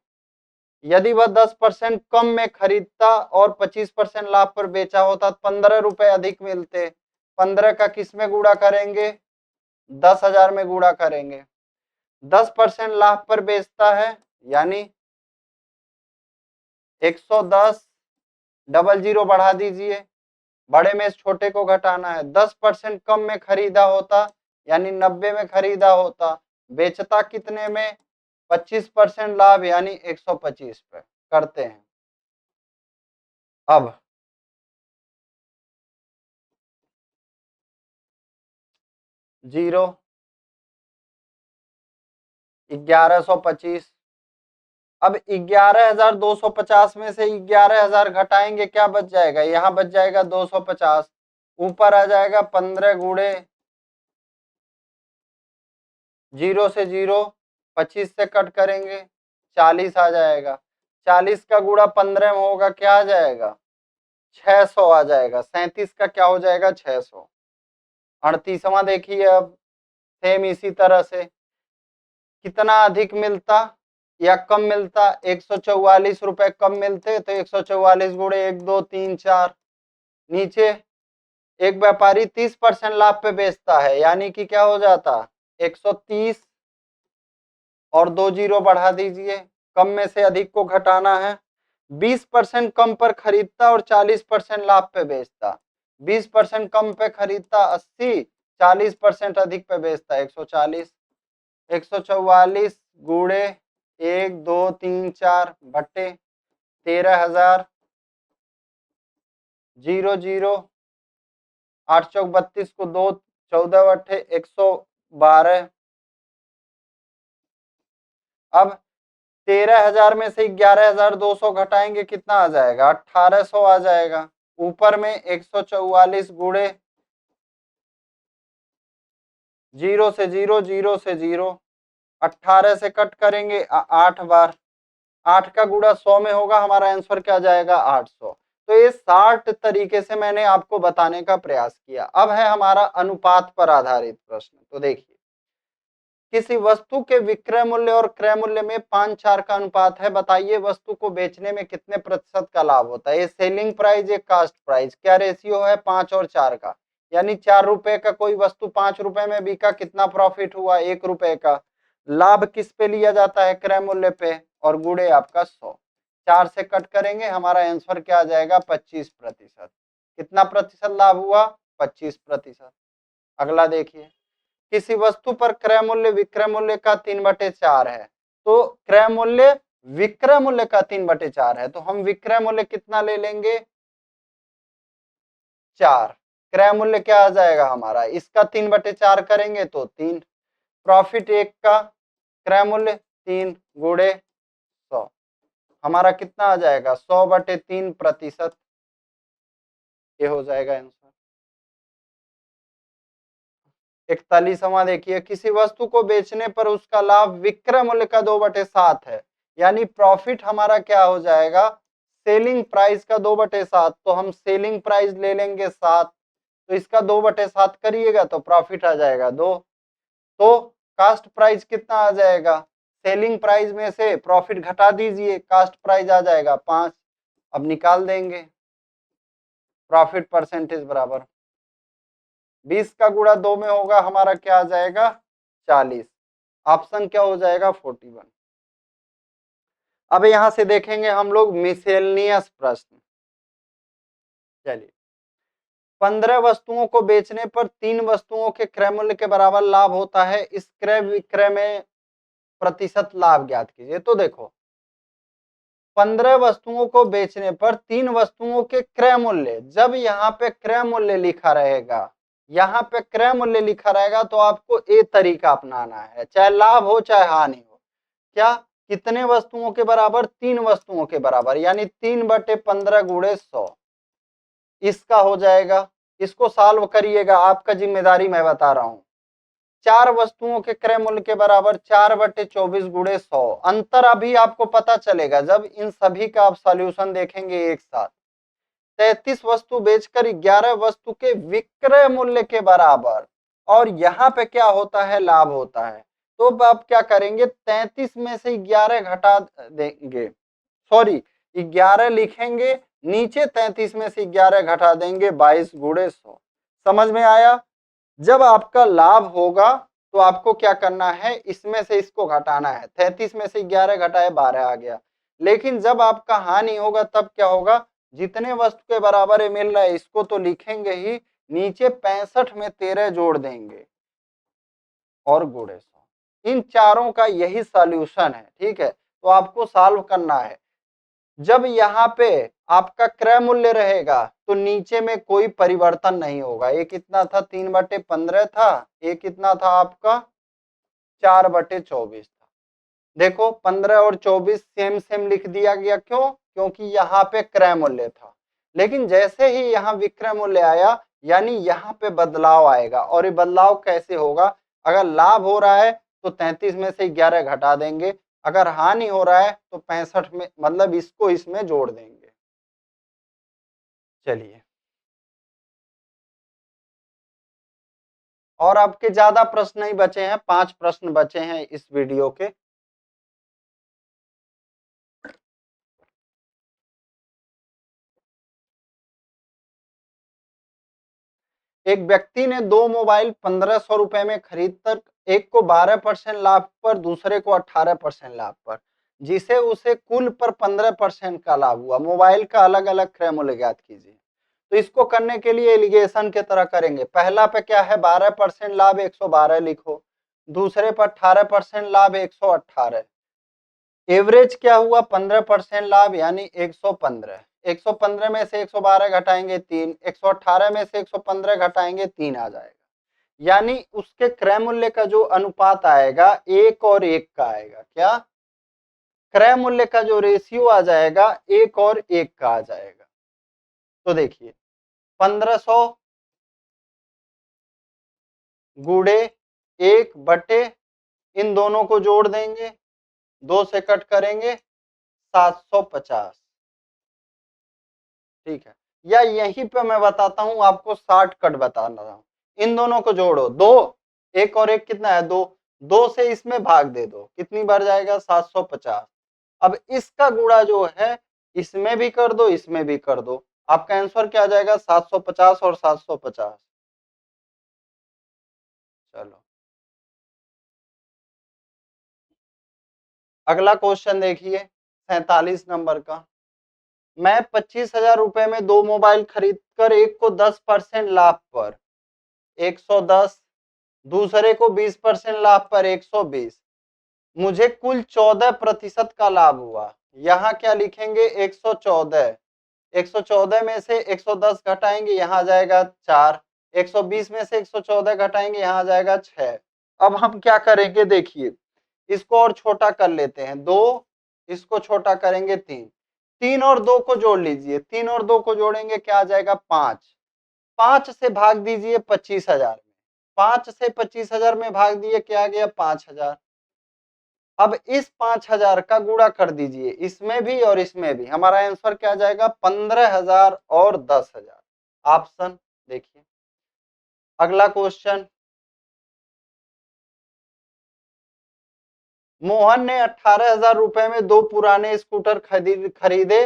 यदि वह 10% कम में खरीदता और 25% लाभ पर बेचा होता, 15 रुपए अधिक मिलते। 15 का किस में गुणा करेंगे, 10,000 में गुणा करेंगे। 10% लाभ पर बेचता है यानी 110, 00 बढ़ा दीजिए, बड़े में छोटे को घटाना है। 10% कम में खरीदा होता यानी 90 में खरीदा होता, बेचता कितने में, 25% लाभ यानी 125 पे। करते हैं अब 0, 1125। अब 11,250 में से 11,000 घटाएंगे, क्या बच जाएगा, यहाँ बच जाएगा 250। ऊपर आ जाएगा 15 गुणे 0 से 0, 25 से कट करेंगे 40 आ जाएगा। 40 का गुणा 15 में होगा, क्या आ जाएगा, 600 आ जाएगा। 37 का क्या हो जाएगा, 600। 38वां देखिए, अब सेम इसी तरह से, कितना अधिक मिलता या कम मिलता, 144 रुपए कम मिलते, तो 144 गुणे 1 2 3 4। नीचे एक व्यापारी 30% लाभ पे बेचता है, यानी कि क्या हो जाता, 130, और 2 जीरो बढ़ा दीजिए, कम में से अधिक को घटाना है। 20% कम पर खरीदता और 40% लाभ पे बेचता। 20% कम पे खरीदता 80, 40% अधिक पे बेचता 140। 144 गुणे 1 2 3 4 बटे 13,000, 0 0, 8 चौक 32 को 2, 14 बटे 112। अब 13,000 में से 11,200 घटाएंगे, कितना आ जाएगा, 1,800 आ जाएगा। ऊपर में 144 गुणे 0 से 0, 0 से 0, 18 से कट करेंगे 8 बार, 8 का गुणा 100 में होगा, हमारा आंसर क्या जाएगा, 800। तो ये 60 तरीके से मैंने आपको बताने का प्रयास किया। अब है हमारा अनुपात पर आधारित प्रश्न, तो देखिए किसी वस्तु के विक्रय मूल्य और क्रय मूल्य में 5:4 का अनुपात है, बताइए वस्तु को बेचने में कितने प्रतिशत का लाभ होता है। ये सेलिंग प्राइस, ये कास्ट प्राइस, क्या रेशियो है 5 और 4 का, यानी 4 रुपए का कोई वस्तु 5 रुपए में बिका, कितना प्रॉफिट हुआ 1 रुपए का। लाभ किस पे लिया जाता है, क्रय मूल्य पे, और गुणे आपका 100। 4 से कट करेंगे, हमारा आंसर क्या आ जाएगा 25%। कितना प्रतिशत लाभ हुआ 25%। अगला देखिए, किसी वस्तु पर क्रय मूल्य विक्रय मूल्य का 3/4 है, तो क्रय मूल्य विक्रय मूल्य का 3/4 है, तो हम विक्रय मूल्य कितना ले लेंगे 4। क्रय मूल्य क्या आ जाएगा हमारा, इसका 3/4 करेंगे तो 3। प्रॉफिट 1 का, क्रय मूल्य 3 गुणे 100, हमारा कितना आ जाएगा 100/3%। ये हो जाएगा आंसर। 41वां देखिए, किसी वस्तु को बेचने पर उसका लाभ विक्रय मूल्य का 2/7 है, यानी प्रॉफिट हमारा क्या हो जाएगा सेलिंग प्राइस का 2/7, तो हम सेलिंग प्राइस ले लेंगे 7, तो इसका 2/7 करिएगा तो प्रॉफिट आ जाएगा 2। तो कास्ट प्राइस कितना आ जाएगा, सेलिंग प्राइस में से प्रॉफिट घटा दीजिए, कास्ट प्राइस आ जाएगा 5। अब निकाल देंगे, प्रॉफिट परसेंटेज बराबर 20 का गुणा 2 में होगा, हमारा क्या आ जाएगा 40। ऑप्शन क्या हो जाएगा 41। अब यहां से देखेंगे हम लोग मिसेलनियस प्रश्न। चलिए, 15 वस्तुओं को बेचने पर 3 वस्तुओं के क्रय मूल्य के बराबर लाभ होता है, इस क्रय विक्रय में प्रतिशत लाभ ज्ञात कीजिए। तो देखो, 15 वस्तुओं को बेचने पर 3 वस्तुओं के क्रय मूल्य, जब यहाँ पे क्रय मूल्य लिखा रहेगा, यहाँ पे क्रय मूल्य लिखा रहेगा, तो आपको ए तरीका अपनाना है, चाहे लाभ हो चाहे हानि हो। क्या, कितने वस्तुओं के बराबर, 3 वस्तुओं के बराबर, यानी 3/15 गुणे 100, इसका हो जाएगा। इसको सॉल्व करिएगा, आपका जिम्मेदारी मैं बता रहा हूं। 4 वस्तुओं के क्रय मूल्य के बराबर 4/24 गुणे 100, अंतर अभी आपको पता चलेगा जब इन सभी का आप सॉल्यूशन देखेंगे एक साथ। 33 वस्तु बेचकर 11 वस्तु के विक्रय मूल्य के बराबर, और यहाँ पे क्या होता है लाभ होता है, तो अब आप क्या करेंगे 33 में से 11 घटा देंगे, सॉरी 11 लिखेंगे, नीचे 33 में से 11 घटा देंगे, 22 गुणे 100। समझ में आया। जब आपका लाभ होगा तो आपको क्या करना है, इसमें से इसको घटाना है, 33 में से 11 घटाए 12 आ गया। लेकिन जब आपका हानि होगा तब क्या होगा, जितने वस्तु के बराबर ये मिल रहा है इसको तो लिखेंगे ही, नीचे 65 में 13 जोड़ देंगे और गुणे 100। इन चारों का यही सॉल्यूशन है, ठीक है। तो आपको सॉल्व करना है, जब यहाँ पे आपका क्रय मूल्य रहेगा तो नीचे में कोई परिवर्तन नहीं होगा। ये कितना था 3/15 था, ये कितना था आपका 4/24 था। देखो 15 और 24 सेम सेम लिख दिया गया, क्यों, क्योंकि यहाँ पे क्रय मूल्य था। लेकिन जैसे ही यहाँ विक्रय मूल्य आया, यानी यहाँ पे बदलाव आएगा, और ये बदलाव कैसे होगा, अगर लाभ हो रहा है तो 33 में से 11 घटा देंगे, अगर हानि हो रहा है तो 65 में, मतलब इसको इसमें जोड़ देंगे। चलिए, और आपके ज्यादा प्रश्न नहीं बचे हैं, 5 प्रश्न बचे हैं इस वीडियो के। एक व्यक्ति ने 2 मोबाइल 1500 रुपए में खरीद कर एक को 12% लाभ पर, दूसरे को 18% लाभ पर, जिसे उसे कुल पर 15% का लाभ हुआ। मोबाइल का अलग अलग क्रय मूल्य ज्ञात कीजिए। तो इसको करने के लिए एलिगेशन की तरह करेंगे। पहला पे क्या है 12% लाभ 112 लिखो, दूसरे पर 18% लाभ 118, एवरेज क्या हुआ 15% लाभ यानी 115, 115 में से 112 घटाएंगे 3, 118 में से 115 घटाएंगे 3 आ जाएगा। यानी उसके क्रय मूल्य का जो अनुपात आएगा 1 और 1 का आएगा। क्या, क्रय मूल्य का जो रेशियो आ जाएगा 1 और 1 का आ जाएगा। तो देखिए 1500 गुणे 1 इन दोनों को जोड़ देंगे, 2 से कट करेंगे 750, ठीक है। या यहीं पे मैं बताता हूं आपको, शॉर्टकट बता रहा हूं। इन दोनों को जोड़ो, 2, 1 और 1 कितना है 2, 2 से इसमें भाग दे दो, कितनी बार जाएगा 750। अब इसका गुणा जो है इसमें भी कर दो, इसमें भी कर दो, आपका आंसर क्या आ जाएगा 750 और 750। चलो अगला क्वेश्चन देखिए 47 नंबर का। मैं 25,000 रुपए में 2 मोबाइल खरीद कर एक को 10% लाभ पर 110, दूसरे को 20% लाभ पर 120, मुझे कुल 14% का लाभ हुआ। यहाँ क्या लिखेंगे 114, 114 में से 110 घटाएंगे, यहाँ आ जाएगा 4, 120 में से 114 घटाएंगे, यहाँ आ जाएगा 6। अब हम क्या करेंगे देखिए, इसको और छोटा कर लेते हैं, 2, इसको छोटा करेंगे 3, 3 और 2 को जोड़ लीजिए, 3 और 2 को जोड़ेंगे क्या आ जाएगा 5, 5 से भाग दीजिए 25,000 में, 5 से 25,000 में भाग दिए क्या आ गया 5,000। अब इस 5,000 का गुणा कर दीजिए इसमें भी और इसमें भी, हमारा आंसर क्या आ जाएगा 15,000 और 10,000। ऑप्शन देखिए अगला क्वेश्चन। मोहन ने 18,000 रुपए में 2 पुराने स्कूटर खरीदे,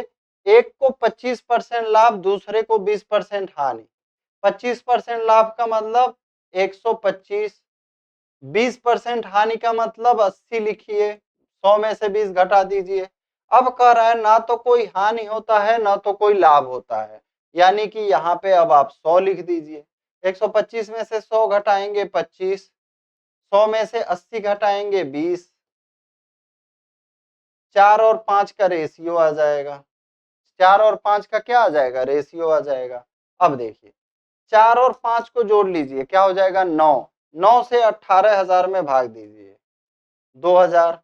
एक को 25% लाभ, दूसरे को 20% हानि। 25% लाभ का मतलब 125, 20% हानि का मतलब 80 लिखिए, 100 में से 20 घटा दीजिए। अब कह रहा है ना तो कोई हानि होता है ना तो कोई लाभ होता है, यानी कि यहाँ पे अब आप 100 लिख दीजिए। 125 में से 100 घटाएंगे 25, 100 में से 80 घटाएंगे 20, 4 और 5 का रेशियो आ जाएगा, 4 और 5 का क्या आ जाएगा रेशियो आ जाएगा। अब देखिए 4 और 5 को जोड़ लीजिए क्या हो जाएगा 9, 9 से 18,000 में भाग दीजिए 2,000,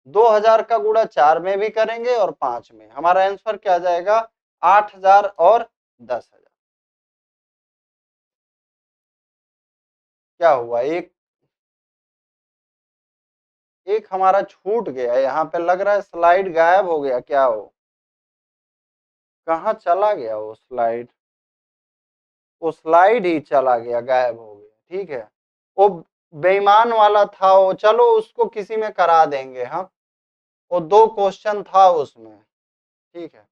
2,000 का गुणा 4 में भी करेंगे और 5 में, हमारा आंसर क्या आ जाएगा 8,000 और 10,000। क्या हुआ एक एक हमारा छूट गया, यहाँ पे लग रहा है स्लाइड गायब हो गया, क्या हो कहाँ चला गया वो स्लाइड, वो स्लाइड ही चला गया गायब हो गया। ठीक है वो बेईमान वाला था वो, चलो उसको किसी में करा देंगे हम, वो 2 क्वेश्चन था उसमें। ठीक है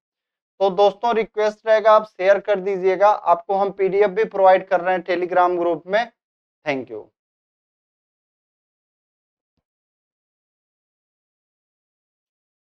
तो दोस्तों रिक्वेस्ट रहेगा आप शेयर कर दीजिएगा, आपको हम पीडीएफ भी प्रोवाइड कर रहे हैं टेलीग्राम ग्रुप में। Thank you.